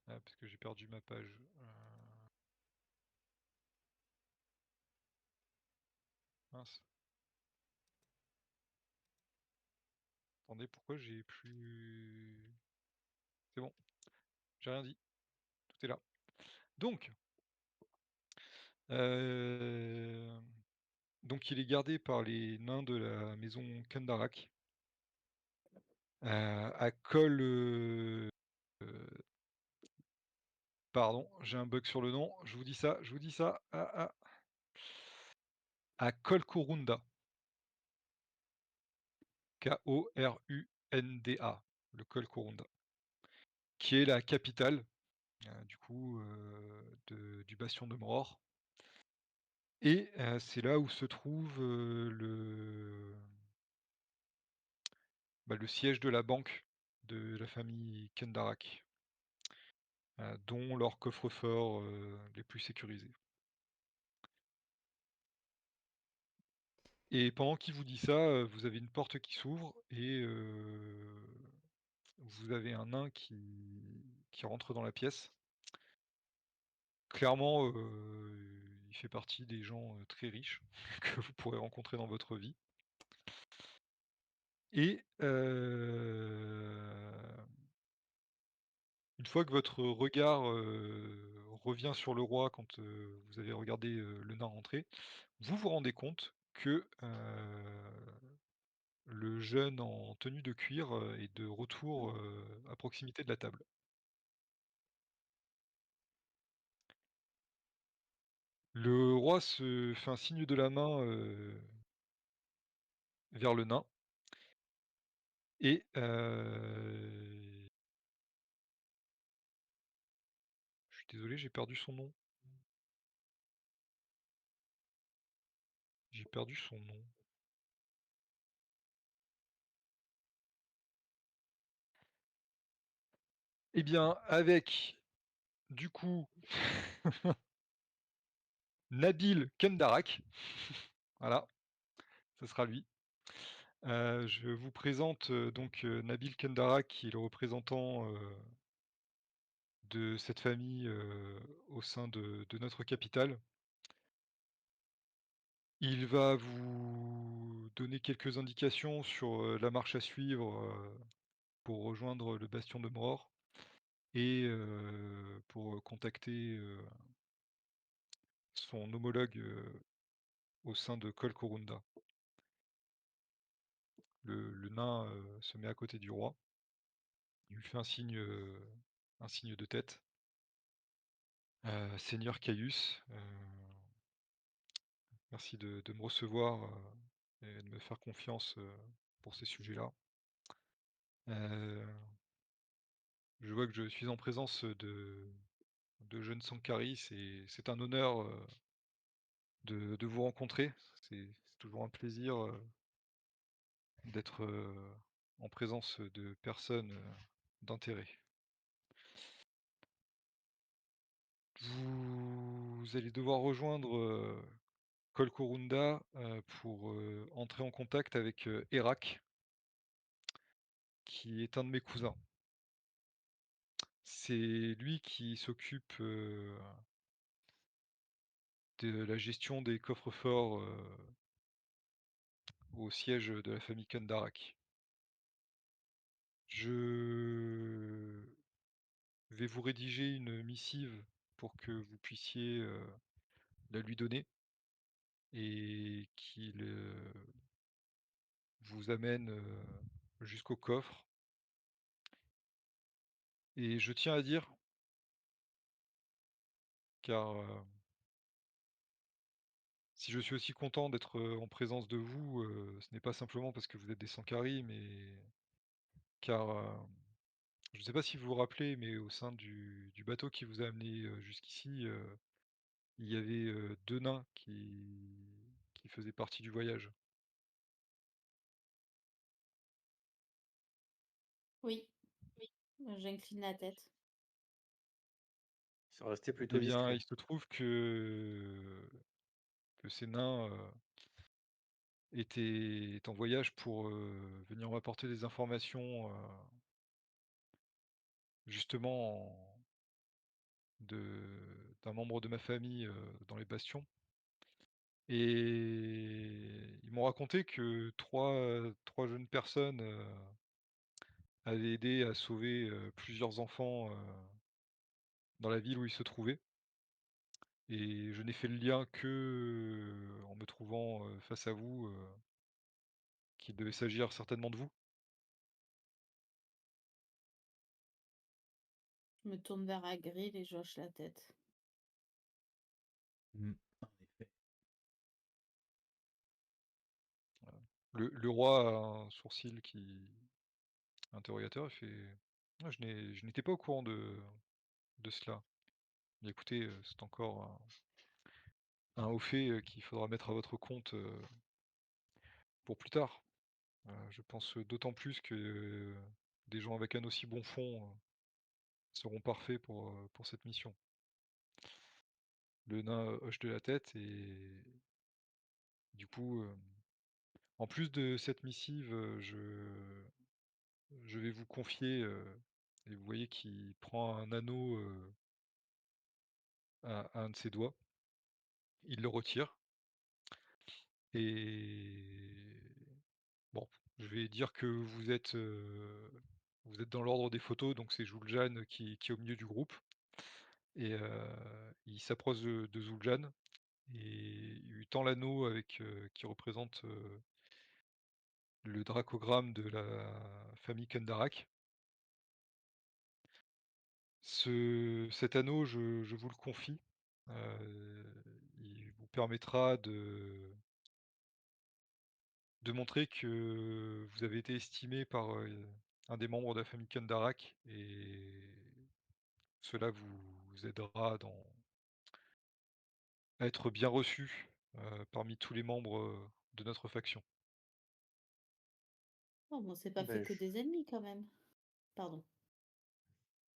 Ah, parce que j'ai perdu ma page. Mince. Attendez, pourquoi j'ai plus... C'est bon, j'ai rien dit. Tout est là. Donc, donc il est gardé par les nains de la maison Kendarak. À Col... Pardon, j'ai un bug sur le nom. Je vous dis ça, je vous dis ça. À Col Korunda. Korunda. Le Col Korunda. Qui est la capitale, du coup, du bastion de Mror. Et c'est là où se trouve le siège de la banque de la famille Kendarak, dont leurs coffres-forts les plus sécurisés. Et pendant qu'il vous dit ça, vous avez une porte qui s'ouvre et vous avez un nain qui rentre dans la pièce. Clairement, il fait partie des gens très riches que vous pourrez rencontrer dans votre vie. Et une fois que votre regard revient sur le roi quand vous avez regardé le nain rentrer, vous vous rendez compte que le jeune en tenue de cuir est de retour à proximité de la table. Le roi se fait un signe de la main vers le nain et je suis désolé, j'ai perdu son nom. J'ai perdu son nom. Eh bien, avec, du coup, Nabil Kendarak, voilà, ce sera lui. Je vous présente donc Nabil Kendarak, qui est le représentant de cette famille au sein de notre capitale. Il va vous donner quelques indications sur la marche à suivre pour rejoindre le bastion de Mror et pour contacter son homologue au sein de Col Korunda. Le nain se met à côté du roi. Il lui fait un signe de tête. Seigneur Caius, merci de me recevoir et de me faire confiance pour ces sujets-là. Je vois que je suis en présence de jeunes Sankari. C'est un honneur de vous rencontrer. C'est toujours un plaisir d'être en présence de personnes d'intérêt. Vous allez devoir rejoindre Col Korunda pour entrer en contact avec Erak, qui est un de mes cousins. C'est lui qui s'occupe de la gestion des coffres-forts au siège de la famille Kandarak. Je vais vous rédiger une missive pour que vous puissiez la lui donner et qu'il vous amène jusqu'au coffre. Et je tiens à dire, car si je suis aussi content d'être en présence de vous, ce n'est pas simplement parce que vous êtes des Sankari, mais car je ne sais pas si vous vous rappelez, mais au sein du bateau qui vous a amené jusqu'ici, il y avait 2 nains qui faisaient partie du voyage. Oui, j'incline la tête. Ils sont restés Eh plutôt bien, discrets. il se trouve que que ces nains étaient en voyage pour venir m'apporter des informations justement d'un membre de ma famille dans les bastions. Et ils m'ont raconté que trois jeunes personnes avaient aidé à sauver plusieurs enfants dans la ville où ils se trouvaient. Et je n'ai fait le lien que en me trouvant face à vous, qu'il devait s'agir certainement de vous. Je me tourne vers Hagrid et je hoche la tête. En effet. Le roi a un sourcil qui interrogateur, il fait: «Ah, je n'étais pas au courant de cela. Mais écoutez, c'est encore un haut fait, qu'il faudra mettre à votre compte, pour plus tard». Je pense d'autant plus que des gens avec un aussi bon fond, seront parfaits pour cette mission. Le nain hoche de la tête et du coup, en plus de cette missive, je vais vous confier, et vous voyez qu'il prend un anneau, à un de ses doigts. Il le retire et bon, je vais dire que vous êtes dans l'ordre des photos, donc c'est Jules qui est au milieu du groupe et il s'approche de Zul'Jane et il lui tend l'anneau avec, qui représente, le dracogramme de la famille Kendarak. Cet anneau, je vous le confie, il vous permettra de montrer que vous avez été estimé par, un des membres de la famille Kendarak et cela vous aidera à être bien reçu, parmi tous les membres, de notre faction. Oh, bon, c'est pas fait Ben, que des ennemis quand même. Pardon.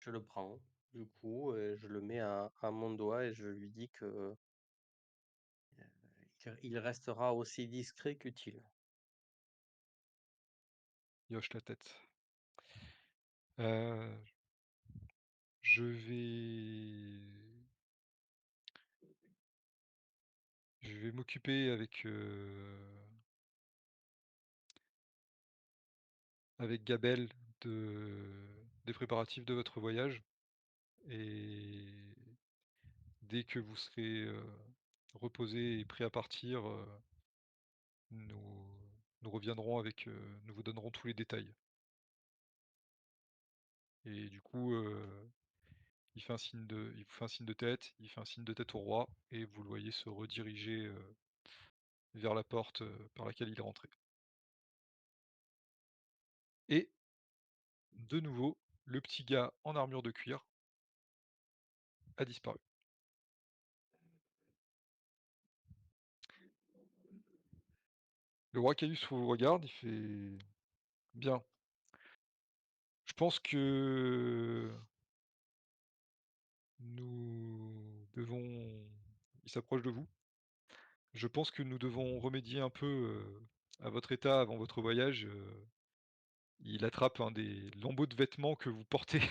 je le prends, du coup, et je le mets à mon doigt et je lui dis que il restera aussi discret qu'utile. Il hoche la tête. Heu, je vais m'occuper avec Gabelle des préparatifs de votre voyage et dès que vous serez, reposés et prêts à partir, nous nous reviendrons avec, nous vous donnerons tous les détails. Et du coup, il vous fait un signe de tête, il fait un signe de tête au roi et vous le voyez se rediriger, vers la porte, par laquelle il est rentré. Et de nouveau, le petit gars en armure de cuir a disparu. Le roi Caïus vous regarde, il fait: «Bien, je pense que nous devons» il s'approche de vous. «Je pense que nous devons remédier un peu, à votre état avant votre voyage», il attrape un des lambeaux de vêtements que vous portez,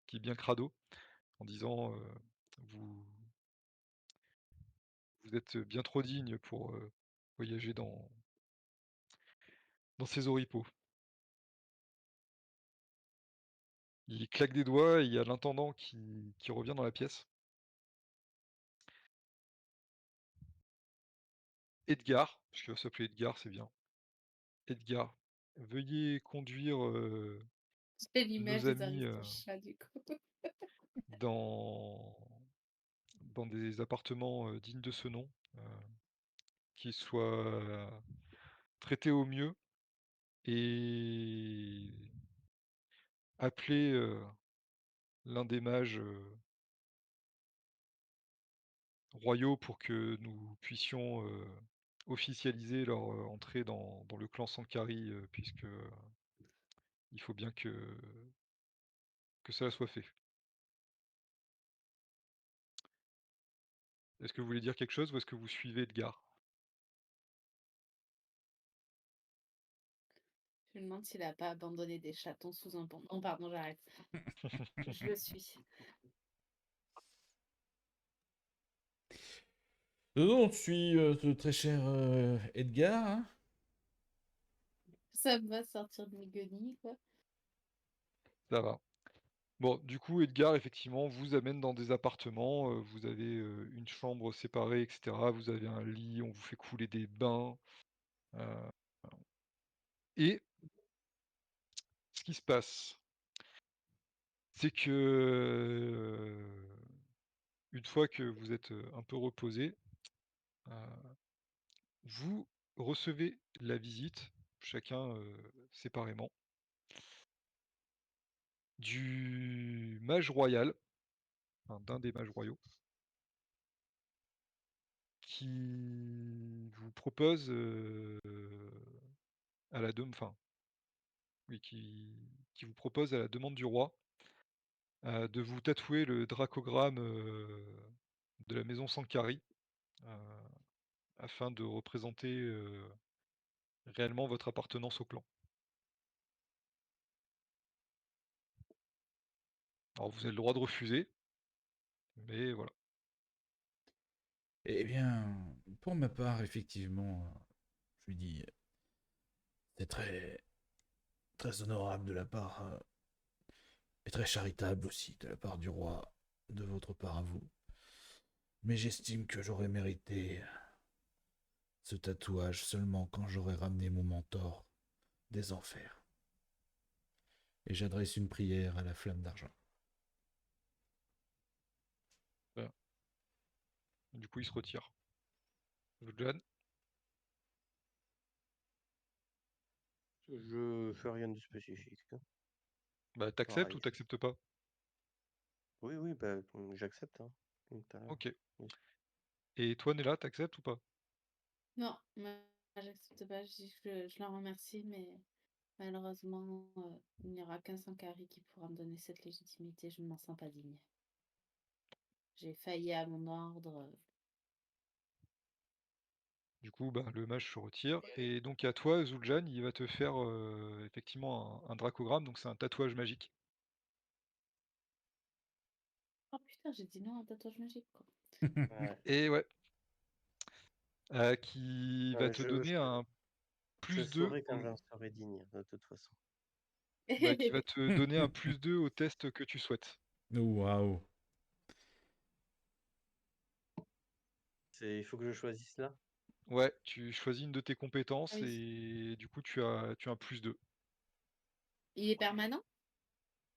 qui est bien crado, en disant, «Vous vous êtes bien trop digne pour, voyager dans ces oripeaux». Il claque des doigts et il y a l'intendant qui revient dans la pièce. Edgar, puisqu'il va s'appeler Edgar, c'est bien. Edgar, veuillez conduire, C'est l'image nos des amis, Aristochats, du coup. dans des appartements, dignes de ce nom, qui soient traités au mieux et appeler, l'un des mages, royaux pour que nous puissions, officialiser leur, entrée dans le clan Sankari, puisque, il faut bien que cela soit fait. Est-ce que vous voulez dire quelque chose ou est-ce que vous suivez Edgar? Je me demande s'il a pas abandonné des chatons sous un pont. Non, pardon, j'arrête. Je le suis. Non, on suit ce très cher Edgar, hein. Ça me va sortir de mes guenilles, quoi. Ça va. Bon, du coup, Edgar, effectivement, vous amène dans des appartements. Vous avez une chambre séparée, etc. Vous avez un lit, on vous fait couler des bains. euh, et ce qui se passe, c'est que une fois que vous êtes un peu reposé, vous recevez la visite, chacun séparément, du mage royal, enfin, d'un des mages royaux, qui vous propose à la enfin, oui, qui vous propose à la demande du roi de vous tatouer le dracogramme de la maison Sankari euh, afin de représenter réellement votre appartenance au clan. Alors vous avez le droit de refuser, mais voilà. Eh bien, pour ma part, effectivement, je lui dis, c'est très, très honorable de la part, et très charitable aussi de la part du roi, de votre part à vous. Mais j'estime que j'aurais mérité ce tatouage seulement quand j'aurai ramené mon mentor des enfers. Et j'adresse une prière à la flamme d'argent. Voilà. Du coup, il se retire. John, Je fais rien de spécifique, hein. bah, t'acceptes Pareil. ou t'acceptes pas? Oui, oui, bah, j'accepte, hein, comme tout à l'heure. Ok. Oui. Et toi, Nella, t'acceptes ou pas? Non, moi, j'accepte pas. Je dis que je leur remercie, mais malheureusement, il n'y aura qu'un Sankari qui pourra me donner cette légitimité. Je ne m'en sens pas digne. J'ai failli à mon ordre. Du coup, bah, le mage se retire. Et donc à toi, Zul'jan, il va te faire effectivement un dracogramme, donc c'est un tatouage magique. Oh putain, j'ai dit non à un tatouage magique, quoi. Ouais. Et ouais, qui va Ouais, te donner un je plus 2 saurai quand j'en serai digne, de toute façon. bah, qui va te donner un plus 2 au test que tu souhaites. Waouh. Il faut que je choisisse là? Ouais, tu choisis une de tes Ah compétences oui. et du coup tu as un plus 2. Il est permanent?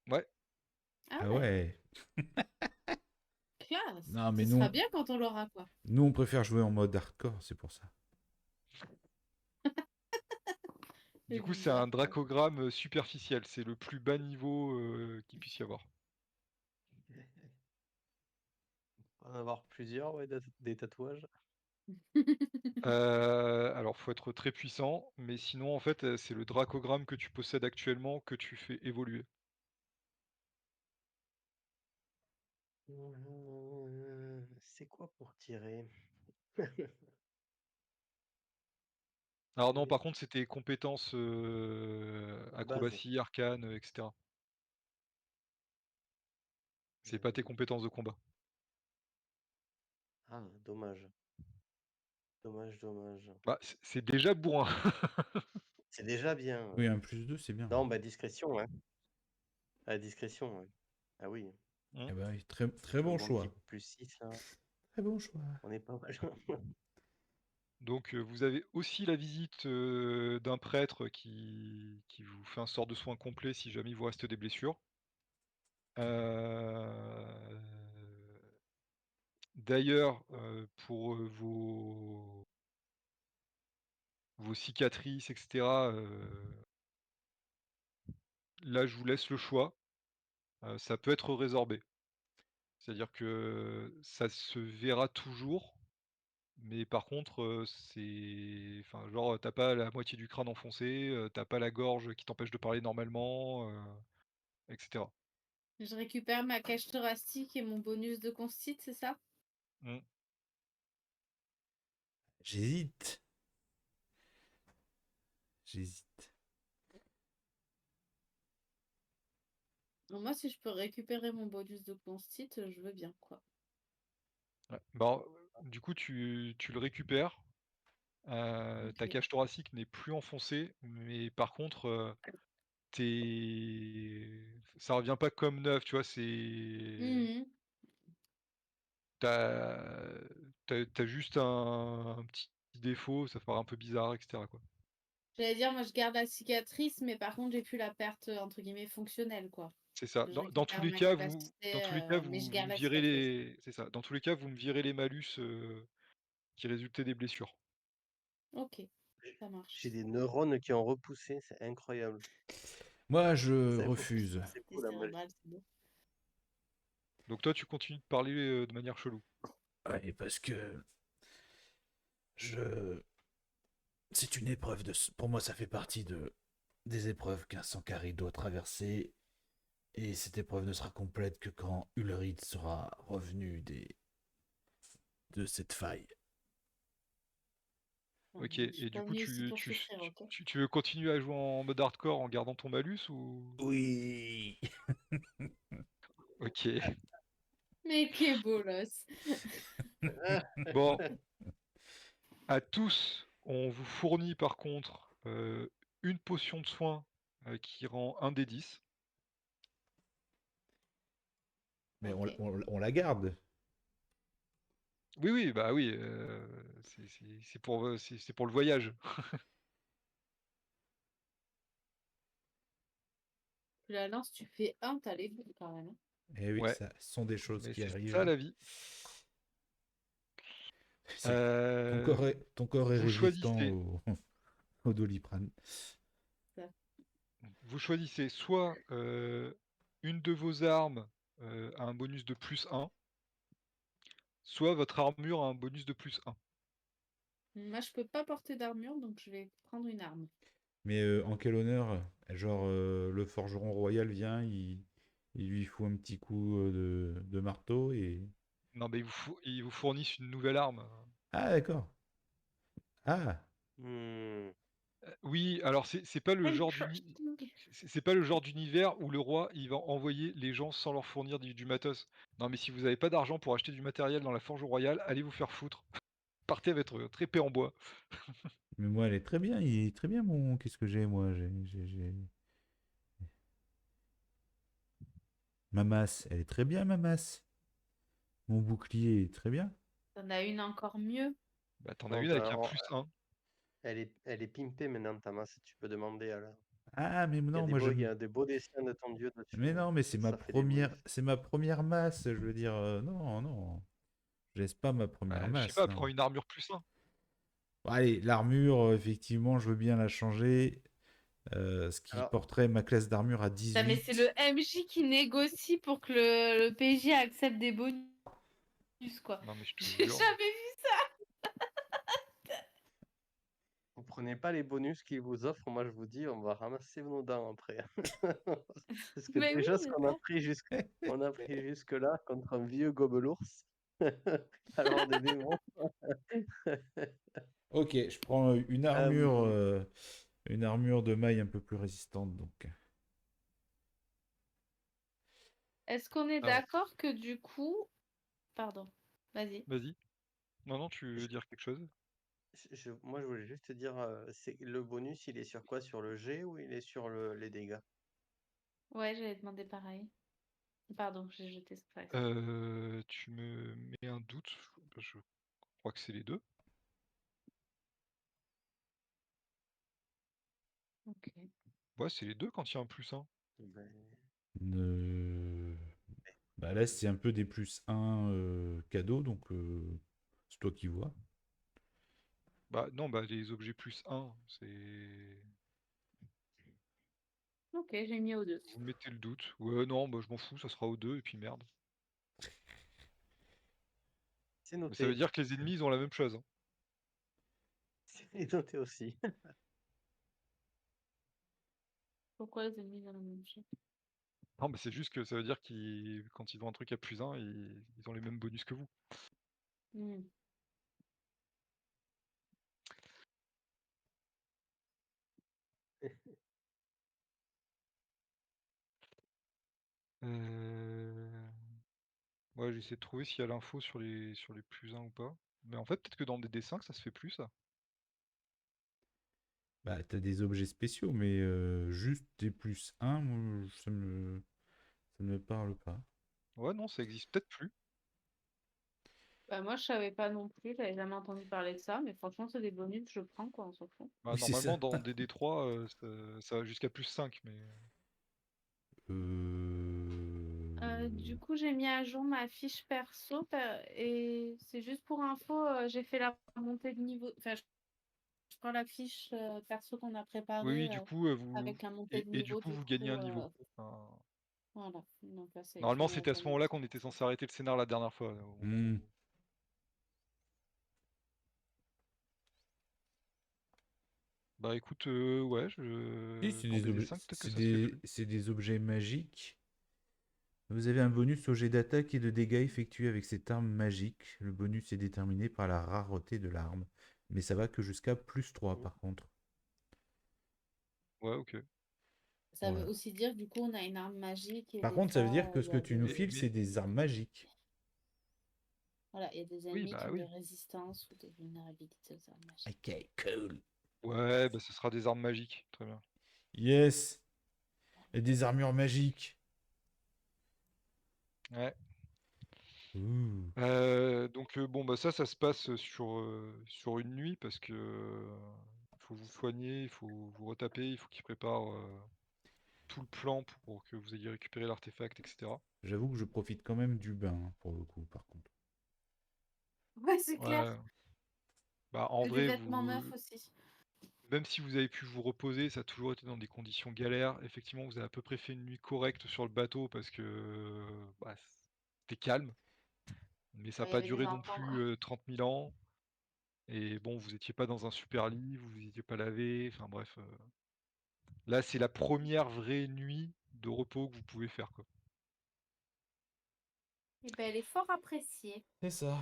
Ouais, Ah Ah ouais, ouais. classe. Non, mais Ce sera bien quand on l'aura, quoi. nous, on préfère jouer en mode hardcore, c'est pour ça. du coup c'est un Bizarre, quoi. dracogramme superficiel, c'est le plus bas niveau qu'il puisse y avoir. En avoir plusieurs, ouais, des tatouages. Alors faut être très puissant, mais sinon en fait c'est le dracogramme que tu possèdes actuellement que tu fais évoluer. C'est quoi pour tirer? Alors non, par contre, c'était compétences De base. acrobatie, arcane, etc. C'est pas tes compétences de combat. Ah, dommage. Dommage, dommage. Bah, c'est déjà bourrin. C'est déjà bien, Oui, ouais. un plus 2, c'est bien. Non, bah discrétion, hein. Ah, discrétion, ouais. Ah oui. Hmm. Eh ben, oui, très, très Sur bon mon petit choix. +6 là, Très bon choix. on est pas mal. Donc vous avez aussi la visite d'un prêtre qui vous fait un sort de soin complet si jamais il vous reste des blessures. Euh, D'ailleurs, pour vos cicatrices, etc., là je vous laisse le choix. Ça peut être résorbé. C'est-à-dire que ça se verra toujours, mais par contre, c'est enfin, genre, tu pas la moitié du crâne enfoncé, tu pas la gorge qui t'empêche de parler normalement, et cetera. Je récupère ma cage thoracique et mon bonus de constite, c'est ça? Mmh. J'hésite. J'hésite. Moi, si je peux récupérer mon bonus de consti, je veux bien, quoi. Ouais. Bah, du coup, tu le récupères. Ta Ok. cage thoracique n'est plus enfoncée, mais par contre, ça revient pas comme neuf, tu vois? Mhm. T'as juste un petit défaut, ça fait un peu bizarre, et cetera, quoi. J'allais dire, moi, je garde la cicatrice, mais par contre, j'ai plus la perte, entre guillemets, fonctionnelle, quoi. C'est ça. Je Dans tous récupère les ma cas, capacité, mais je vous garde me la virez cicatrice. c'est ça. Dans tous les cas, vous me virez les malus, qui résultaient des blessures. Ok, ça marche. J'ai des neurones qui ont repoussé, c'est incroyable. Moi, je Ça, il faut refuse. c'est Des cool la magie. cérébrales, c'est beau. Donc toi, tu continues de parler, de manière chelou. Ouais, parce que je. C'est une épreuve de. Pour moi, ça fait partie des épreuves qu'un Sankari doit traverser. Et cette épreuve ne sera complète que quand Ulrich sera revenu de cette faille. OK, Je suis et du pas coup, venue ici pour souffrir, ok? tu veux continuer à jouer en mode hardcore en gardant ton malus ou? Oui. OK. Mais quel bolos! Bon, à tous, on vous fournit par contre, une potion de soin, qui rend 1 des 10. Mais Ok. on la garde. Oui, oui, bah oui, c'est pour le voyage. Tu la lances, tu fais un, t'as les boules quand même, hein. Et oui, Ouais, ça sont des choses mais qui c'est ça arrivent. la vie. C'est- ton corps est Vous résistant choisissez au Doliprane. Ça. vous choisissez soit, une de vos armes, a un bonus de +1, soit votre armure a un bonus de +1. Moi, je peux pas porter d'armure, donc je vais prendre une arme. Mais en quel honneur, genre le forgeron royal vient, il lui fout un petit coup de marteau et... Non, mais ils vous fournissent une nouvelle arme. Ah d'accord. Ah, Hmm. Oui, alors c'est pas le genre Minecraft. c'est pas le genre d'univers où le roi, il va envoyer les gens sans leur fournir du matos. Non, mais si vous avez pas d'argent pour acheter du matériel dans la forge royale, allez vous faire foutre. Partez avec votre épée en bois. mais moi elle est très bien, il est très bien mon... Qu'est-ce que j'ai moi Ma masse, elle est très bien ma masse. Mon bouclier est très bien. T'en as une encore mieux. Bah, tu as Non, une avec un +1. elle est pimpée maintenant ta masse, tu peux demander à la... Ah mais Il y a non, des moi beaux, il y j'aime... a des beaux dessins de ton dieu dessus, Mais non, mais c'est ça fait des bonus. c'est ma première masse, je veux dire, non, non. Je laisse pas ma première Bah, je sais masse, pas, prends non. une armure +1. Bon, allez, l'armure, effectivement, je veux bien la changer. Ce qui Alors, porterait ma classe d'armure à Putain, mais c'est le 18. MJ qui négocie pour que le PJ accepte des bonus, quoi. Non, mais je te J'ai jure. jamais vu ça. vous prenez pas les bonus qu'ils vous offrent, moi je vous dis, on va ramasser nos dents après. Parce que Mais oui, déjà, ce c'est qu'on a ça. pris on a pris jusque-là contre un vieux gobelours. Alors des démons. Ok, je prends Euh, une armure de maille un peu plus résistante, donc. Est-ce qu'on est Alors, d'accord que du coup... Pardon, vas-y. vas-y. Non, non, tu veux je- dire quelque chose? moi, je voulais juste te dire, c'est le bonus, il est sur quoi? Sur le G ou il est sur les dégâts? Ouais, j'allais demander pareil. Pardon, j'ai jeté ça. Tu me mets un doute. Je crois que c'est les deux. Ok. Ouais, c'est les deux quand il y a un +1. Ben, Ne- Bah là, c'est un peu des plus 1 cadeaux, donc c'est toi qui vois. Bah non, bah les objets +1, c'est... Ok, j'ai mis aux deux. Vous mettez le doute. Ouais, non, bah je m'en fous, ça sera aux deux, et puis merde. c'est Mais ça veut noté. dire que les ennemis, ils ont la même chose, hein. C'est noté aussi. Pourquoi les ennemis dans la même chose? Non, mais c'est juste que ça veut dire qu'ils, quand ils ont un truc à +1, ils ont les mêmes bonus que vous. Hmm. Ouais, j'essaie de trouver s'il y a l'info sur les +1 ou pas. Mais en fait, peut-être que dans des D5, ça se fait plus ça. Bah, t'as des objets spéciaux, mais juste des +1, moi, ça me parle pas. Ouais, non, ça existe peut-être plus. Bah, moi, je savais pas non plus, j'avais jamais entendu parler de ça, mais franchement, c'est des bonus, je prends, quoi, on s'en fout. Bah, Oui, c'est ça. normalement, dans des D3, ça va jusqu'à +5, mais... Du coup, j'ai mis à jour ma fiche perso et c'est juste pour info, j'ai fait la montée de niveau. Enfin, je prends la fiche perso qu'on a Oui, préparée du coup, avec la montée de et du niveau. coup, Du vous gagnez coup, un niveau. Enfin, voilà. Donc là, c'est normalement, écrit c'était à jour ce moment-là maintenant. qu'on était censé arrêter le scénar la dernière fois, au moment Hmm. où... Bah écoute, ouais, Si, c'est dans des des objets, D5, peut-être que ça se fait plus. c'est des objets magiques. Vous avez un bonus au jet d'attaque et de dégâts effectués avec cette arme magique. Le bonus est déterminé par la rareté de l'arme. Mais ça va que jusqu'à +3 Mmh. par contre. Ouais, ok. Ça veut Voilà. aussi dire, du coup, on a une arme magique et Par des contre, ça veut fois, dire que il ce y que a tu nous des... files, c'est des armes magiques. Voilà, il y a des Oui, ennemis qui bah ont des oui. résistances ou des vulnérabilités aux armes magiques. Ok, cool. Ouais, bah ce sera des armes magiques, très bien. Yes. Et des armures magiques. Ouais. Ouh. Donc bon, bah ça se passe sur une nuit parce que faut vous soigner, il faut vous retaper, il faut qu'il prépare tout le plan pour que vous ayez récupéré l'artefact, etc. J'avoue que je profite quand même du bain, hein, pour le coup, par contre. Ouais, c'est clair. Ouais. Bah en Et des vrai, vêtements neufs aussi. même si vous avez pu vous reposer, ça a toujours été dans des conditions galères. Effectivement, vous avez à peu près fait une nuit correcte sur le bateau parce que bah, c'était calme, mais ça n'a Ouais, il y pas avait des duré non encombre. plus 30 000 ans. Et bon, vous étiez pas dans un super lit, vous étiez pas lavé, enfin bref. Là, c'est la première vraie nuit de repos que vous pouvez faire, quoi. Et ben, elle est fort appréciée. C'est ça.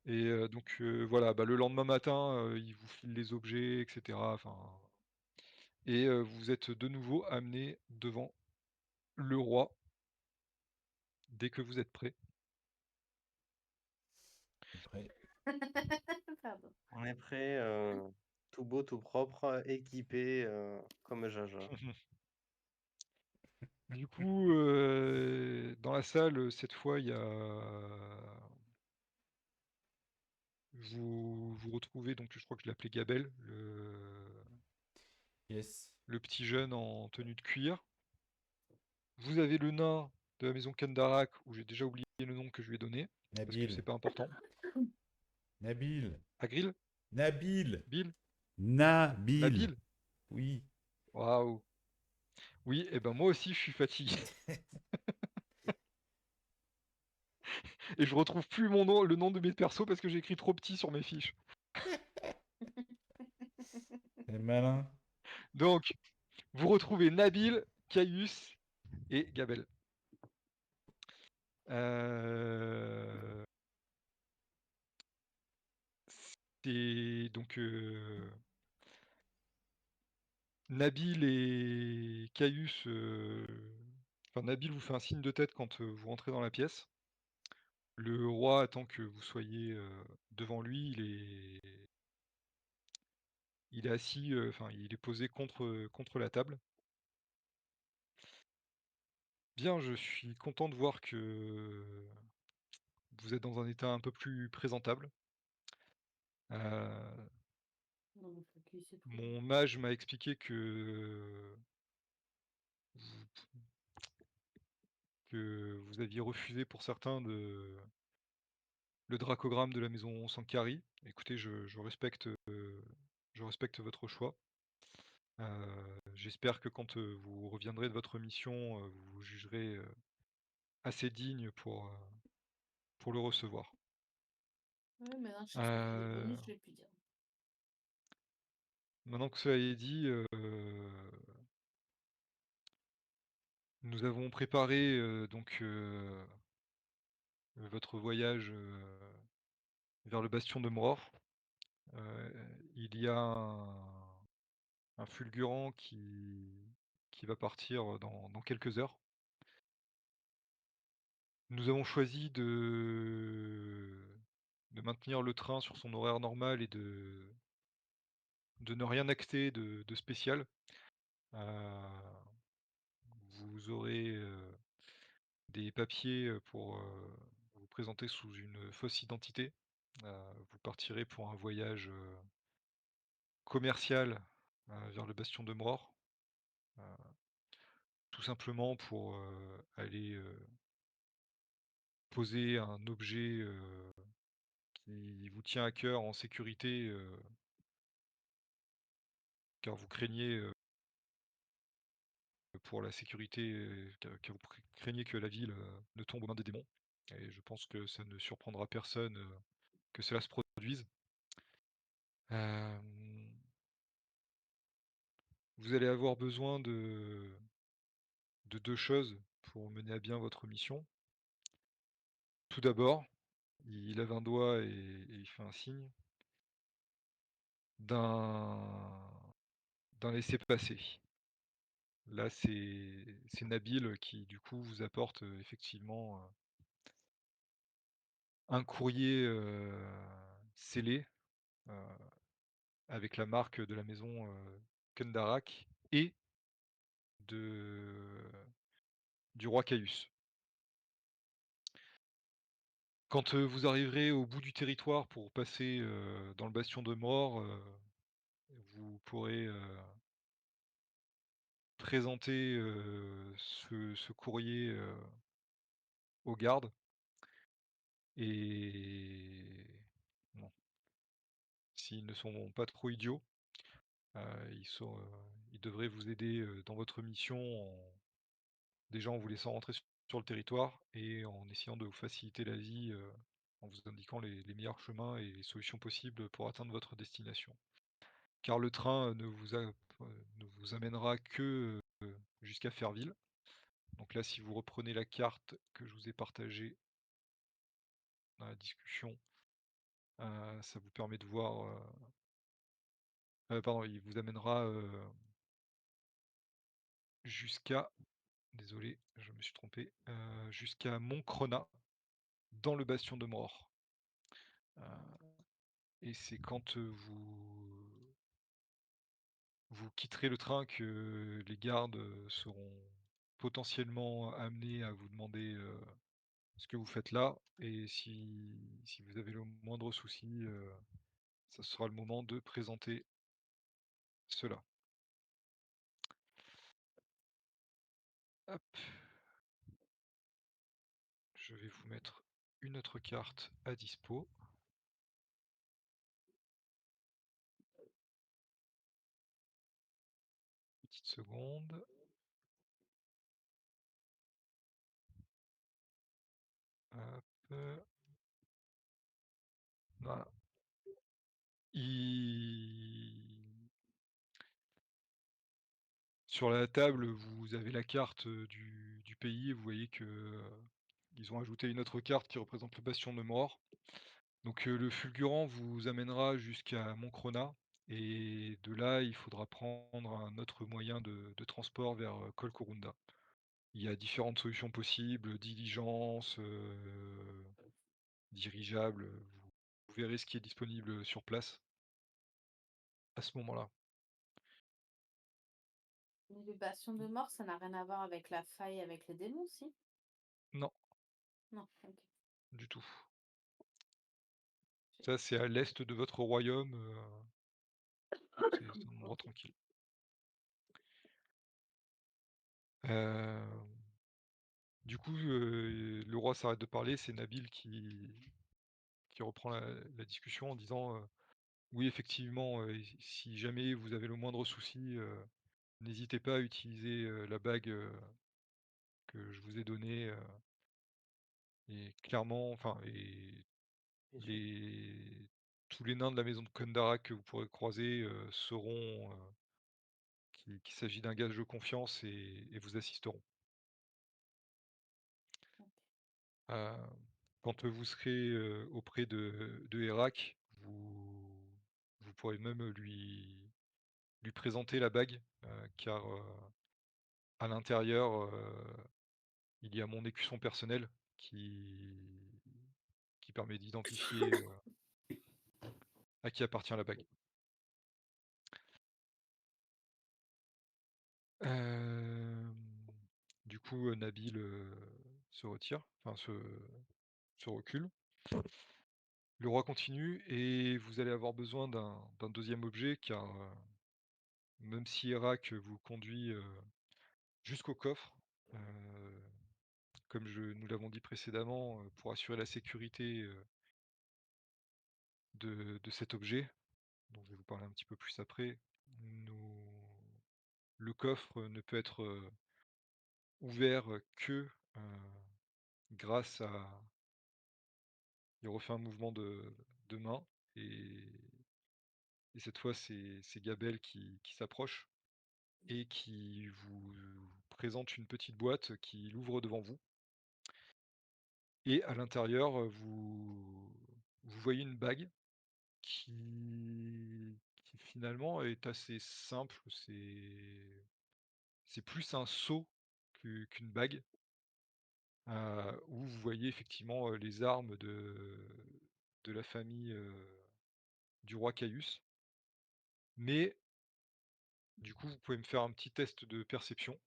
Et donc voilà, bah, le lendemain matin, ils vous filent les objets, etc. Enfin, et vous êtes de nouveau amené devant le roi dès que vous êtes prêt. Après, Pardon. On est prêt, tout beau, tout propre, équipé, comme Jaja. Du coup, dans la salle, cette fois, il y a vous retrouvez donc je crois que je l'appelais Gabel, yes. le petit jeune en tenue de cuir. Vous avez le nain de la maison Kandarak, où j'ai déjà oublié le nom que je lui ai donné, parce que Nabil. c'est pas important. Nabil. Agril? Nabil. Bill? Nabil. Nabil? Oui. Waouh! Oui, et ben moi aussi je suis fatigué. Et je retrouve plus mon nom, le nom de mes persos parce que j'ai écrit trop petit sur mes fiches. C'est malin. Donc, vous retrouvez Nabil, Caius et Gabel. Euh, C'est donc Nabil et Caius. Enfin, Nabil vous fait un signe de tête quand vous rentrez dans la pièce. Le roi attend que vous soyez devant lui. Il est assis, enfin, il est posé contre la table. Bien, je suis content de voir que vous êtes dans un état un peu plus présentable. Euh, Non, mais faut qu'il s'y trouve. Mon mage m'a expliqué vous, que vous aviez refusé pour certains le dracogramme de la maison Sankari. Écoutez, je respecte votre choix. J'espère que quand vous reviendrez de votre mission, vous vous jugerez assez digne pour le recevoir. Ouais, maintenant je sais ce que c'est les Euh, bonus, je vais plus dire. Maintenant que cela est dit, nous avons préparé donc votre voyage vers le bastion de Mror. Il y a un fulgurant qui va partir dans quelques heures. Nous avons choisi de maintenir le train sur son horaire normal et de ne rien acter de spécial. Heu, vous aurez, des papiers, pour, vous présenter sous une fausse identité. Heu, vous partirez pour un voyage, commercial, vers le bastion de Mror, heu, tout simplement pour, aller, poser un objet, qui vous tient à cœur en sécurité, car vous craignez, pour la sécurité, car vous craignez que la ville, ne tombe aux mains des démons, et je pense que ça ne surprendra personne, que cela se produise. Hem, vous allez avoir besoin de 2 choses pour mener à bien votre mission. Tout d'abord, il lève un doigt et il fait un signe d'un laissez-passer. Là, c'est Nabil qui, du coup, vous apporte, effectivement, un courrier, scellé, heu, avec la marque de la maison, Kendarak et de du roi Caius. Quand, vous arriverez au bout du territoire pour passer, dans le bastion de Mort, vous pourrez, présenter, ce courrier, aux gardes, et bon, s'ils ne sont pas trop idiots, ils devraient vous aider, dans votre mission déjà en vous laissant rentrer sur le territoire et en essayant de vous faciliter la vie, en vous indiquant les meilleurs chemins et les solutions possibles pour atteindre votre destination. Car le train, ne vous amènera que, jusqu'à Ferville. Donc là, si vous reprenez la carte que je vous ai partagée dans la discussion, ça vous permet de voir, pardon, il vous amènera, jusqu'à désolé, je me suis trompé, jusqu'à Montcrenat, dans le bastion de Mror. Heu et c'est quand, vous quitterez le train que les gardes, seront potentiellement amenés à vous demander, ce que vous faites là, et si vous avez le moindre souci, ça sera le moment de présenter cela. Hop, je vais vous mettre une autre carte à dispo. Petite seconde. Hop, voilà. Il Sur la table, vous avez la carte, du pays, et vous voyez que, ils ont ajouté une autre carte qui représente le bastion de Mort. Donc, le fulgurant vous amènera jusqu'à Moncrona, et de là, il faudra prendre un autre moyen de transport vers, Col Corunda. Il y a différentes solutions possibles, diligence, dirigeable, vous verrez ce qui est disponible sur place, à ce moment-là. Mais le bastion de mort, ça n'a rien à voir avec la faille avec les démons, si? Non, Non, OK. du tout. J'ai Ça, c'est à l'est de votre royaume, c'est un endroit tranquille. Hem, du coup, le roi s'arrête de parler, c'est Nabil qui reprend la discussion en disant, «Oui, effectivement, si jamais vous avez le moindre souci, n'hésitez pas à utiliser, la bague, que je vous ai donnée, et clairement, enfin, et Bien sûr. les tous les nains de la maison de Kondara que vous pourrez croiser, sauront, qu'il s'agit d'un gage de confiance, et vous assisteront. OK. Heu, quand vous serez, auprès de Hérac, vous pourrez même lui présenter la bague, car, à l'intérieur, il y a mon écusson personnel, qui permet d'identifier à qui appartient la bague. Hem, du coup, Nabil, se retire, enfin se recule. Le roi continue et vous allez avoir besoin d'un 2e objet car, même si Hérac vous conduit, jusqu'au coffre, comme nous l'avons dit précédemment, pour assurer la sécurité, de cet objet, dont je vais vous parler un petit peu plus après, le coffre ne peut être, ouvert, que, grâce à il refait un mouvement de main et cette fois c'est Gabelle qui s'approche et qui vous présente une petite boîte qu'il ouvre devant vous et à l'intérieur, vous voyez une bague qui finalement est assez simple. C'est plus un sceau qu'une bague, où vous voyez effectivement, les armes de la famille, du roi Caius. Mais du coup, vous pouvez me faire un petit test de perception.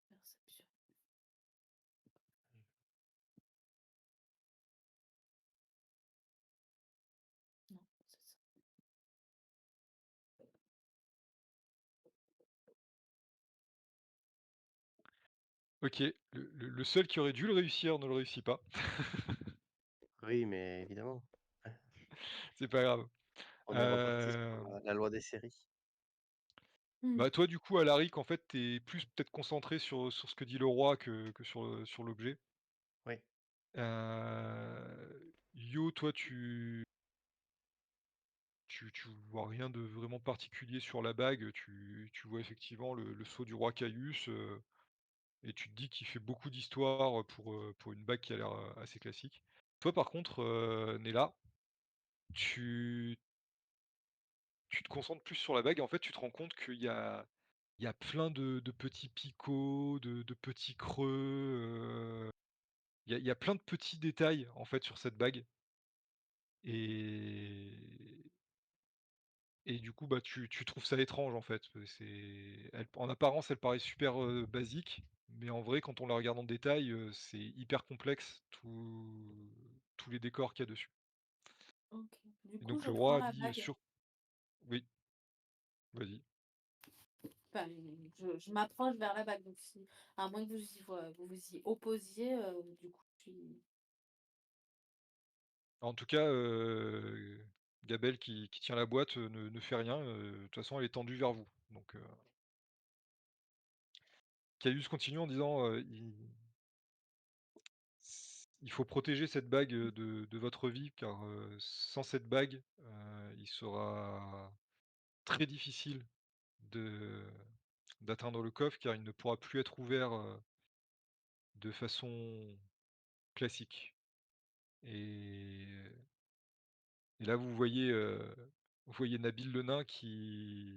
Perception. Non, c'est ça. OK, le seul qui aurait dû le réussir ne le réussit pas. Oui, mais évidemment, C'est pas grave. on est reparti sur Hem, la loi des séries. Mmh. Bah, toi, du coup, Alaric, en fait, tu es plus peut-être concentré sur ce que dit le roi que sur l'objet. Oui, Yo, toi, tu vois rien de vraiment particulier sur la bague. Tu vois effectivement le sceau du roi Caius, et tu te dis qu'il fait beaucoup d'histoire, pour une bague qui a l'air, assez classique. Toi, par contre, Nella, tu tu te concentres plus sur la bague et en fait, tu te rends compte qu'il y a plein de petits picots, de petits creux, il y a plein de petits détails, en fait, sur cette bague et du coup, bah, tu trouves ça étrange, en fait. En apparence, elle paraît super, basique, mais en vrai, quand on la regarde en détail, c'est hyper complexe, tous les décors qu'il y a dessus OK. Du et coup, donc je le prends roi a la dit, bague. oui, vas-y. Enfin, je m'approche vers la bague. Donc, à moins que vous vous y opposiez, du coup, je suis. En tout cas, Gabelle qui tient la boîte, ne fait rien, de toute façon, elle est tendue vers vous, donc Caius continue en disant, il faut protéger cette bague, de votre vie car, sans cette bague, il sera très difficile de d'atteindre le coffre car il ne pourra plus être ouvert, de façon classique et là vous voyez Nabil le nain qui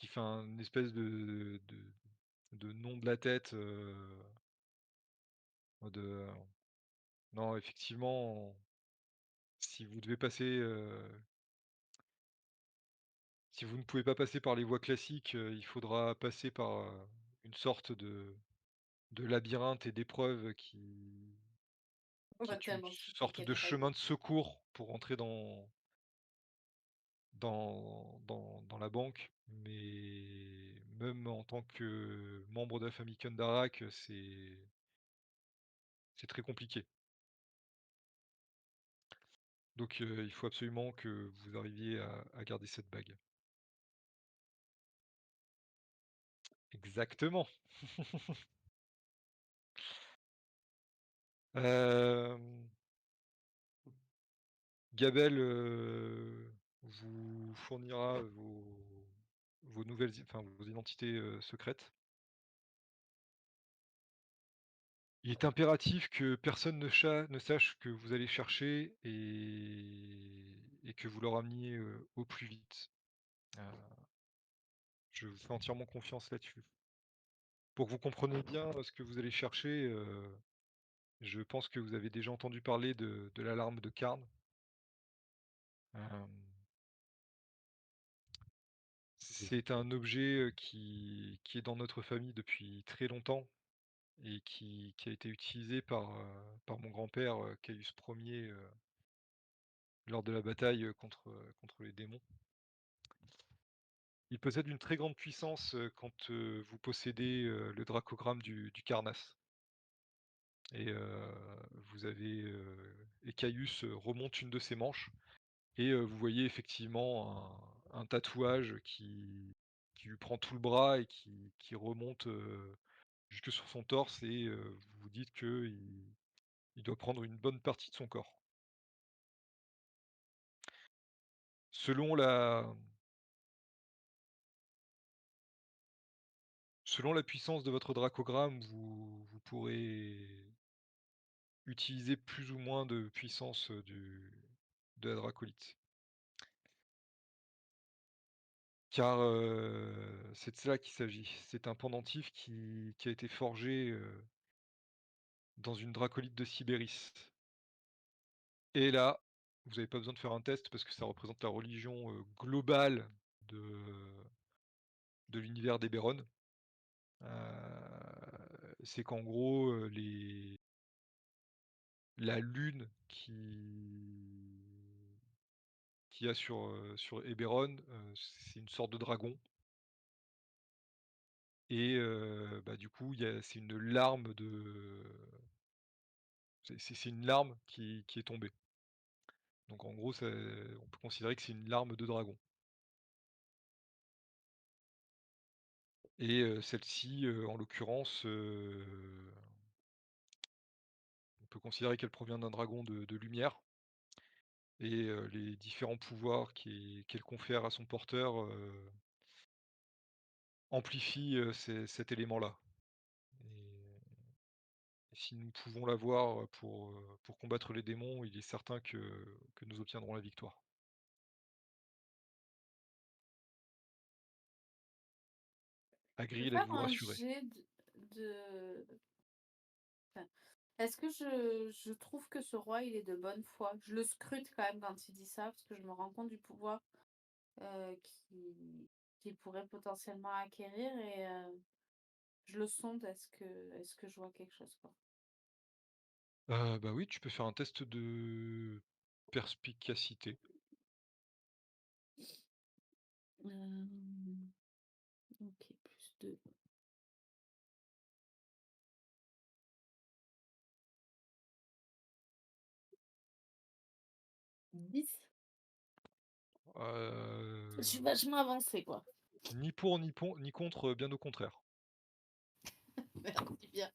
fait un espèce de nom de la tête, de non effectivement, si vous devez passer, si vous ne pouvez pas passer par les voies classiques, il faudra passer par, une sorte de labyrinthe et d'épreuves On qui va est une tellement se douter sorte qu'elle de va pas être. chemin de secours pour entrer dans la banque. Mais même en tant que membre de la famille Kendarak, c'est très compliqué. Donc il faut absolument que vous arriviez à garder cette bague. Exactement. Hem, Gabelle, vous fournira vos nouvelles i enfin vos identités, secrètes. Il est impératif que personne ne sache que vous allez chercher et que vous le rameniez, au plus vite. Heu, je vous fais entièrement confiance là-dessus. Pour que vous compreniez bien, ce que vous allez chercher, je pense que vous avez déjà entendu parler de l'alarme de Karn. Hem, c'est un objet, qui est dans notre famille depuis très longtemps et qui a été utilisé par mon grand-père, Caius Ier, lors de la bataille, contre les démons. Il possède une très grande puissance, quand, vous possédez, le dracogramme du Carnasse et vous avez, et Caius, remonte une de ses manches et vous voyez effectivement un tatouage qui lui prend tout le bras et qui remonte, jusque sur son torse et vous vous dites qu'il doit prendre une bonne partie de son corps. Selon la selon la puissance de votre dracogramme, vous pourrez utiliser plus ou moins de puissance, de la dracolite. Car, c'est de cela qu'il s'agit. C'est un pendentif qui a été forgé, dans une dracolite de Sibéris. Et là, vous avez pas besoin de faire un test parce que ça représente la religion, globale de de l'univers d'Eberron. C'est qu'en gros, les la lune qui a sur Eberron, c'est une sorte de dragon et bah, du coup, il y a c'est une larme de c'est une larme qui est tombée. Donc en gros, c'est on peut considérer que c'est une larme de dragon et celle-ci, en l'occurrence, on peut considérer qu'elle provient d'un dragon de lumière et les différents pouvoirs qu'elle confère à son porteur, amplifient, cet élément-là et si nous pouvons l'avoir, pour combattre les démons, il est certain que nous obtiendrons la victoire. Je vais Agriel faire êtes-vous un rassuré? jet enfin, est-ce que je trouve que ce roi, il est de bonne foi? Je le scrute quand même quand il dit ça, parce que je me rends compte du pouvoir qu'il pourrait potentiellement acquérir et je le sonde. Est-ce que je vois quelque chose, quoi? Bah, oui, tu peux faire un test de perspicacité. Ok, plus 2. 10. Je suis Heu, vachement avancée, quoi. Ni pour ni contre, bien au contraire. Merci bien.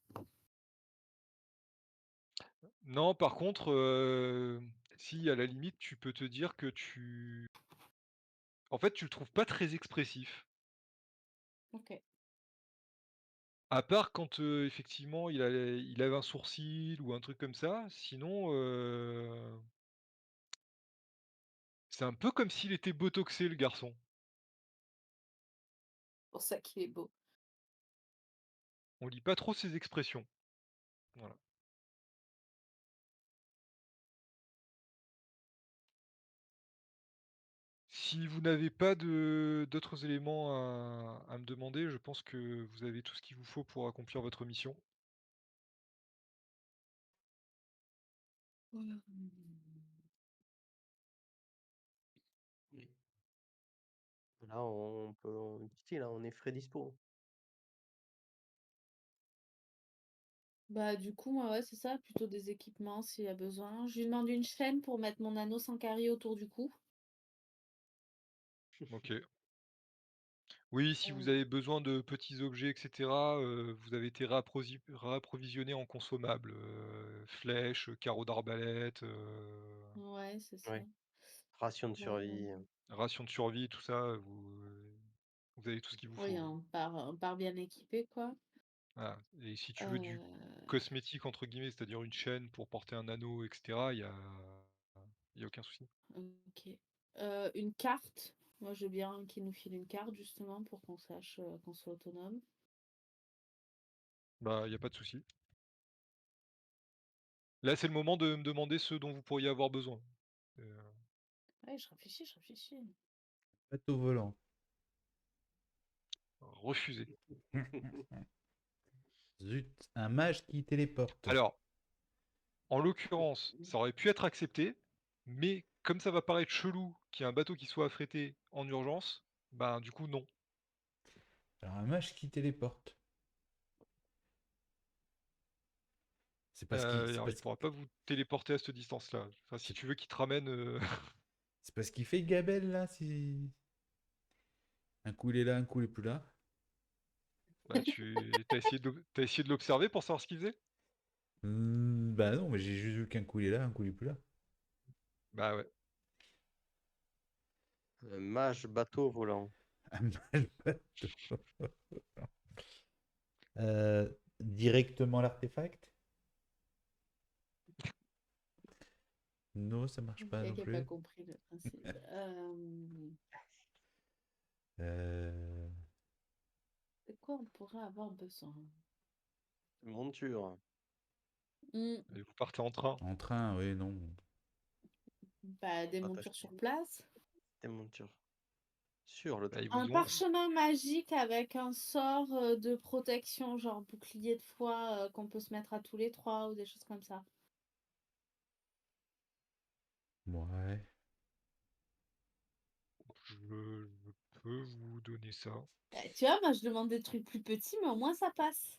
Non, par contre, si à la limite, tu peux te dire que tu le trouves pas très expressif. Ok. À part quand, effectivement, il lève un sourcil ou un truc comme ça, sinon, c'est un peu comme s'il était botoxé le garçon. C'est pour ça qu'il est beau. On lit pas trop ses expressions. Voilà. Si vous n'avez pas d'autres éléments à me demander, je pense que vous avez tout ce qu'il vous faut pour accomplir votre mission. Voilà. Oui. Là, on est parti, là, on est frais dispo. Bah, du coup, moi, ouais, c'est ça, plutôt des équipements s'il y a besoin. Je lui demande une chaîne pour mettre mon anneau sans carré autour du cou. OK. Oui, si vous Euh, avez besoin de petits objets et cetera, vous avez été réapprovisionné en consommables, flèches, carreaux d'arbalète, ouais, c'est ça. Ouais, ration de survie. rations de survie, tout ça, vous avez tout ce qu'il vous faut, Oui, oui. on part bien équipé, quoi. Voilà et si tu veux du Euh, cosmétique entre guillemets, c'est-à-dire une chaîne pour porter un anneau, etc., il y a aucun souci. OK. Une carte. Moi, je veux bien qu'ils nous filent une carte justement pour qu'on sache, qu'on soit autonome. Bah, il y a pas de souci. Là, c'est le moment de me demander ce dont vous pourriez avoir besoin. Heu, Ouais, je réfléchis, je réfléchis. Bateau volant. refusé. Zut, un mage qui téléporte. Alors, en l'occurrence, ça aurait pu être accepté, mais comme ça va paraître chelou qu'il y ait un bateau qui soit affrété en urgence, ben, du coup, non. Alors, un mage qui téléporte. C'est parce qu'il c'est Alors il parce, pourra pas vous téléporter à cette distance-là. Enfin, si c'est- tu veux qu'il te ramène, c'est parce qu'il fait Gabelle là. Si un coup il est là, un coup il est plus là. bah, tu essayé de l'observer pour savoir ce qu'il faisait? Bah non, mais j'ai juste vu qu'un coup il est là, un coup il est plus là. Bah, ouais. Un mage bateau volant. Un mage bateau. Directement l'artefact? Non, ça marche pas non Quelqu'un qui a pas plus. compris le principe. Euh, De quoi on pourrait avoir besoin? Monture. Mmh, Et vous partez en train. En train, oui, non. bah, des montures Attaché. sur place. Des montures. Sur le Bah, train. ils Un vous ont parchemin magique avec un sort de protection, genre bouclier de foi qu'on peut se mettre à tous les trois ou des choses comme ça. Ouais. je peux vous donner ça. Tu vois, moi je demande des trucs plus petits, mais au moins ça passe.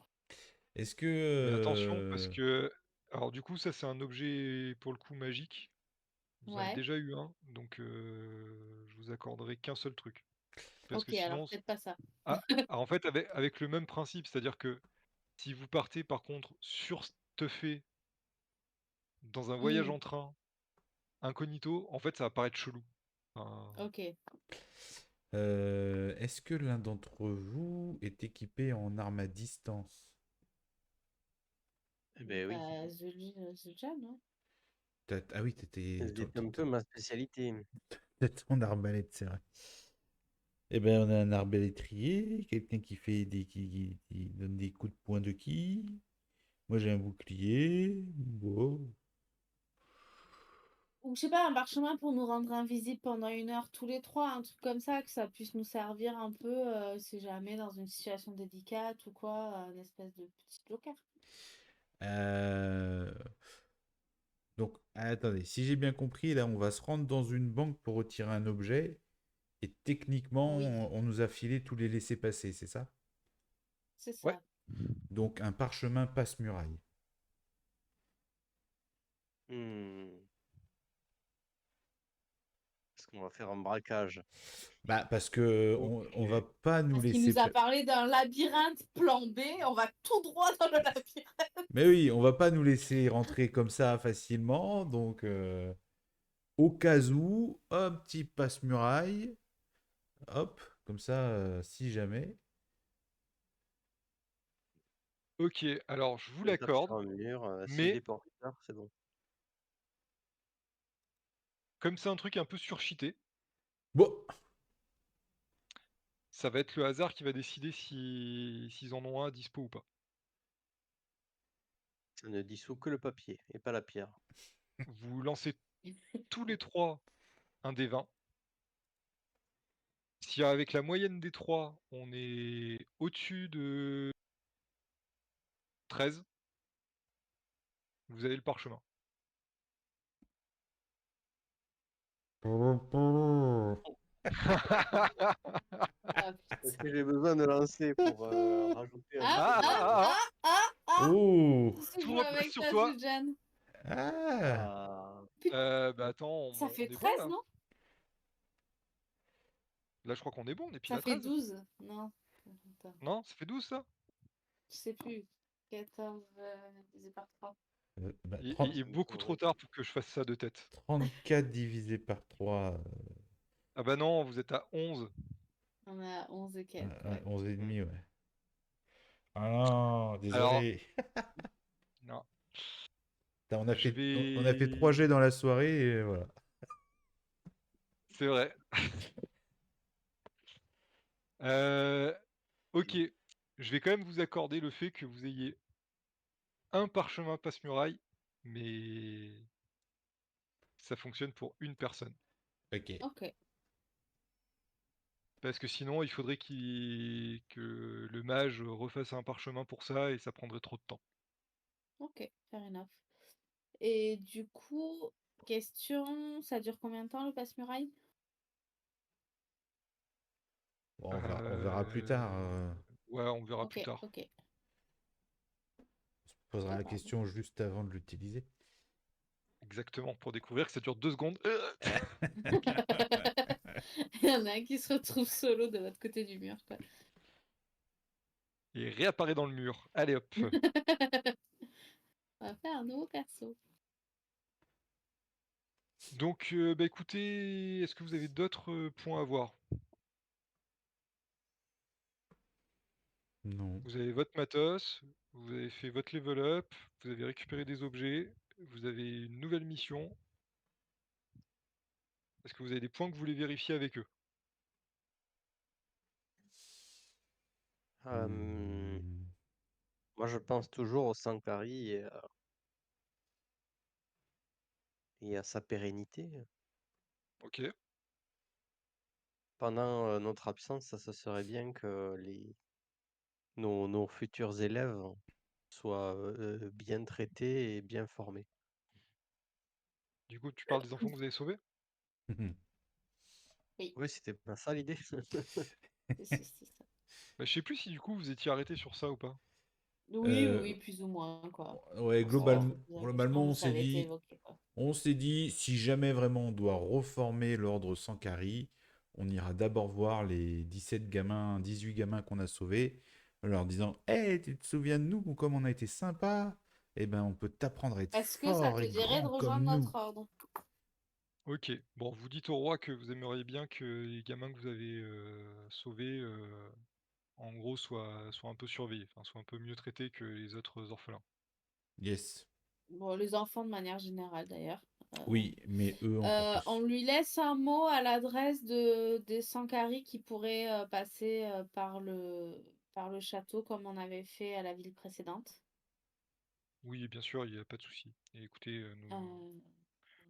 Est-ce que Mais attention parce que alors du coup, ça, c'est un objet pour le coup magique. Vous en avez Ouais. déjà eu un, donc je vous accorderai qu'un seul truc. Parce que Ok, alors sinon peut-être pas ça. en fait, avec le même principe, c'est-à-dire que si vous partez par contre surstuffé dans un voyage Hmm, en train, incognito, en fait, ça va paraître chelou. Enfin, ok. est-ce que l'un d'entre vous est équipé en arme à distance? Eh ben oui. Bah, Zul'Jin, non? Ah oui, t'étais C'est un peu ma spécialité. t'as ton arbalète, c'est vrai. Eh ben, on a un arbalétrier, quelqu'un qui fait qui donne des coups de poing de qui? Moi, j'ai un bouclier. Wow. Ou je sais pas, un parchemin pour nous rendre invisibles pendant 1 heure tous les trois, un truc comme ça, que ça puisse nous servir un peu si jamais dans une situation délicate ou quoi, un espèce de petit joker. Euh, Donc, attendez, si j'ai bien compris, là, on va se rendre dans une banque pour retirer un objet. Et techniquement, Oui, on nous a filé tous les laissés-passer, c'est ça? c'est ouais. ça. Donc, un parchemin passe-muraille. Hmm. Est-ce qu'on va faire un braquage? Bah, parce que on va OK. pas nous Parce qu'il laisser. nous a parlé d'un labyrinthe plan B, on va tout droit dans le labyrinthe. Mais oui, on va pas nous laisser rentrer comme ça facilement. Donc, au cas où, un petit passe-muraille. Hop, comme ça, si jamais. OK, alors je vous On tape sur l'accorde, un mur. S'il est mais porteur, c'est bon. comme c'est un truc un peu surcheaté, Bon, ça va être le hasard qui va décider s'ils en ont un à dispo ou pas. Ça ne dissout que le papier et pas la pierre. Vous lancez tous les 3 un dé 20. Si avec la moyenne des 3, on est au-dessus de 13, vous avez le parchemin. Ah, Est-ce putain. que j'ai besoin de lancer pour rajouter un Ah, peu Ah, ah, ah, ah, de... ah, ah, ah! oh, Je sais tout jouer repose avec sur ta toi. Zul'Jin. ah, Ah, Bah attends, Ça on fait est bon 13, là? non? Là, je crois qu'on est bon, on est pile Ça à fait 13. 12. Non. Attends, Non, ça fait 12 ça? je sais plus. 14 divisé par 3. bah, Il est beaucoup trop tard pour que je fasse ça de tête. 34 divisé par 3, Ah bah non, vous êtes à 11. On a 11 et quelques, ouais. 11 et hmm. demi, ouais. Ah non, Alors, désolé. Non. On Je on a fait 3 jets vais. dans la soirée et voilà. C'est vrai. Ok. Je vais quand même vous accorder le fait que vous ayez un parchemin passe-muraille, mais ça fonctionne pour une personne. Ok. Ok, Parce que sinon, il faudrait que le mage refasse un parchemin pour ça et ça prendrait trop de temps. ok, fair enough. Et du coup, question, ça dure combien de temps le passe-muraille? Bon, on verra plus tard. Ouais, on verra Ok, plus tard. ok. On se posera la D'accord. question juste avant de l'utiliser. Exactement, pour découvrir que ça dure 2 secondes. Il y en a un qui se retrouve solo de l'autre côté du mur, quoi. Et réapparaît dans le mur. Allez hop. On va faire un nouveau perso. Donc, bah écoutez, est-ce que vous avez d'autres points à voir? Non. Vous avez votre matos, vous avez fait votre level up, vous avez récupéré des objets, vous avez une nouvelle mission. Est-ce que vous avez des points que vous voulez vérifier avec eux? Hmm. Moi, je pense toujours au Sankari et à sa pérennité. Ok. Pendant notre absence, ça se serait bien que nos futurs élèves soient bien traités et bien formés. Du coup, tu parles des enfants que vous avez sauvés? Oui, Oui, c'était pas ça l'idée. c'est ça. Bah, je sais plus si du coup vous étiez arrêté sur ça ou pas. Oui, Euh, oui, plus ou moins, quoi. ouais, Enfin, ça faisait plusieurs globalement, échanges où ça avait été évoqué, quoi. on s'est dit, si jamais vraiment on doit reformer l'ordre Sankari, on ira d'abord voir les 17 gamins, 18 gamins qu'on a sauvés, en leur disant, hey, tu te souviens de nous, comme on a été sympa? Eh ben, on peut t'apprendre à être Est-ce que ça fort te et dirait de grand comme rejoindre nous. notre ordre? Ok, bon, vous dites au roi que vous aimeriez bien que les gamins que vous avez sauvés, en gros, soient un peu surveillés, enfin, soient un peu mieux traités que les autres orphelins. Yes. Bon, les enfants de manière générale, d'ailleurs. Oui, mais eux encore On plus. lui laisse un mot à l'adresse des Sankari qui pourraient passer par le château comme on avait fait à la ville précédente. Oui, bien sûr, il n'y a pas de souci. Et écoutez, Euh,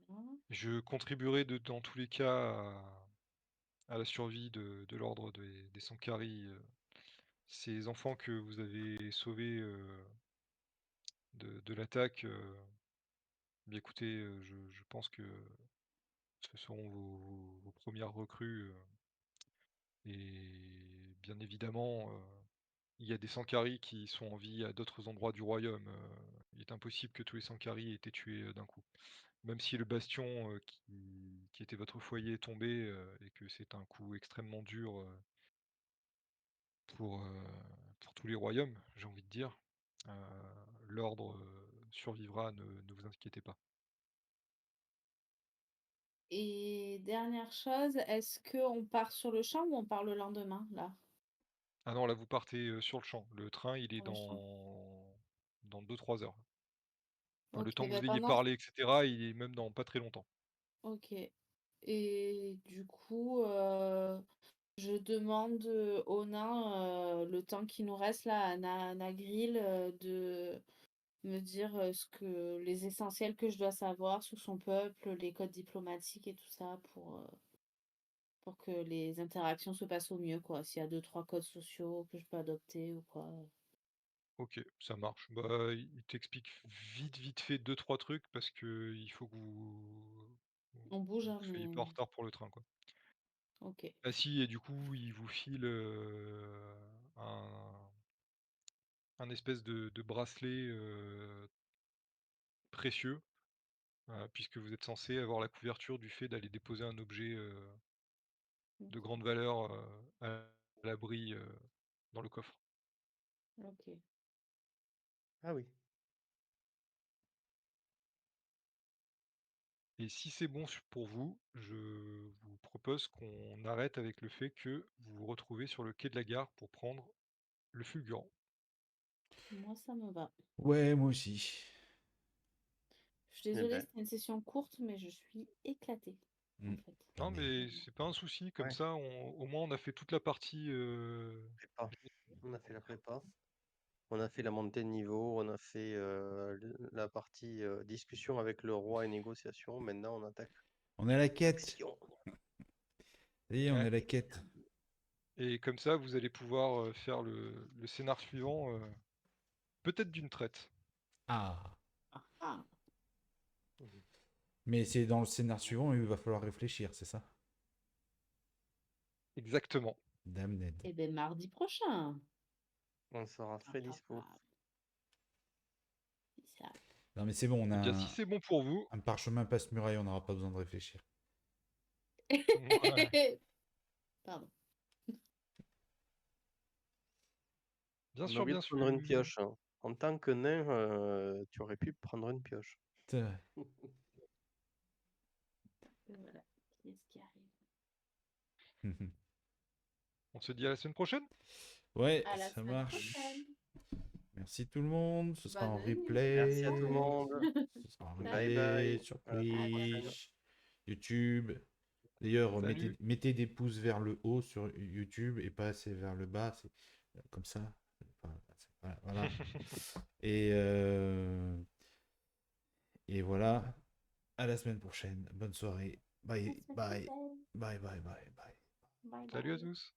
voilà. je contribuerai dans tous les cas à la survie de l'ordre des Sankari. Ces enfants que vous avez sauvés de l'attaque, bien écoutez, je pense que ce seront vos premières recrues. Et bien évidemment, il y a des Sankari qui sont en vie à d'autres endroits du royaume. Il est impossible que tous les Sankari aient été tués d'un coup. Même si le bastion qui était votre foyer est tombé et que c'est un coup extrêmement dur pour tous les royaumes, j'ai envie de dire, l'ordre survivra, ne vous inquiétez pas. Et dernière chose, est-ce qu'on part sur le champ ou on part le lendemain, là, Ah non, là vous partez sur le champ. Le train, il est sur le champ? dans 2-3 heures. Enfin, le Ok, temps que ben vous ayez pendant... parlé, etc., il est même dans pas très longtemps. Ok. Et du coup, je demande aux nains, le temps qui nous reste là à Nagril, de me dire ce que les essentiels que je dois savoir sur son peuple, les codes diplomatiques et tout ça pour que les interactions se passent au mieux, quoi. S'il y a deux, trois codes sociaux que je peux adopter ou quoi. Ok, ça marche. Bah, il t'explique vite fait deux trois trucs parce que il faut que On bouge, vous hein, soyez mais pas en retard pour le train, quoi. ok. Ah si, et du coup, il vous file un, un espèce de bracelet précieux, puisque vous êtes censé avoir la couverture du fait d'aller déposer un objet de Ok. grande valeur à l'abri dans le coffre. Ok. Ah oui. Et si c'est bon pour vous, je vous propose qu'on arrête avec le fait que vous vous retrouvez sur le quai de la gare pour prendre le fulgurant. Moi, ça me va. Ouais, moi aussi. Je suis Eh désolée, ben, c'était une session courte, mais je suis éclatée, en Mm. fait. Non, Mais mais c'est pas un souci, comme ouais, ça, au moins on a fait toute la partie. prépa. On a fait la prépa. On a fait la montée de niveau, on a fait la partie discussion avec le roi et négociation. Maintenant, on attaque on est à la quête. l'action. Ça y est, on est Ouais. à la quête. Et comme ça, vous allez pouvoir faire le scénar suivant, peut-être d'une traite. Ah. Ah, ah. Mais c'est dans le scénar suivant, il va falloir réfléchir, c'est ça? Exactement. Damned. Eh ben, mardi prochain. On sera très dispo. C'est ça. Non, mais c'est bon, on Eh a bien, si c'est bon pour vous, un parchemin passe-muraille, on n'aura pas besoin de réfléchir. ouais, Pardon. bien On a sûr, oublié bien de prendre une sûr. pioche, hein. En tant que nain, tu aurais pu prendre une pioche. C'est vrai. Voilà. Qui est-ce qui arrive? On se dit à la semaine prochaine. Ouais, À la ça semaine marche. prochaine. Merci tout le monde. Ce sera en Bonne nuit. Merci à tout le replay. monde. Ce sera en Bye replay bye. sur À la semaine prochaine. Twitch, YouTube. D'ailleurs, Salut. mettez des pouces vers le haut sur YouTube et pas assez vers le bas. C'est comme ça. Enfin, voilà. Et voilà. À la semaine prochaine. Bonne soirée. À la Bye, semaine bye, prochaine. bye, bye, bye, bye. Bye Salut à bye. tous.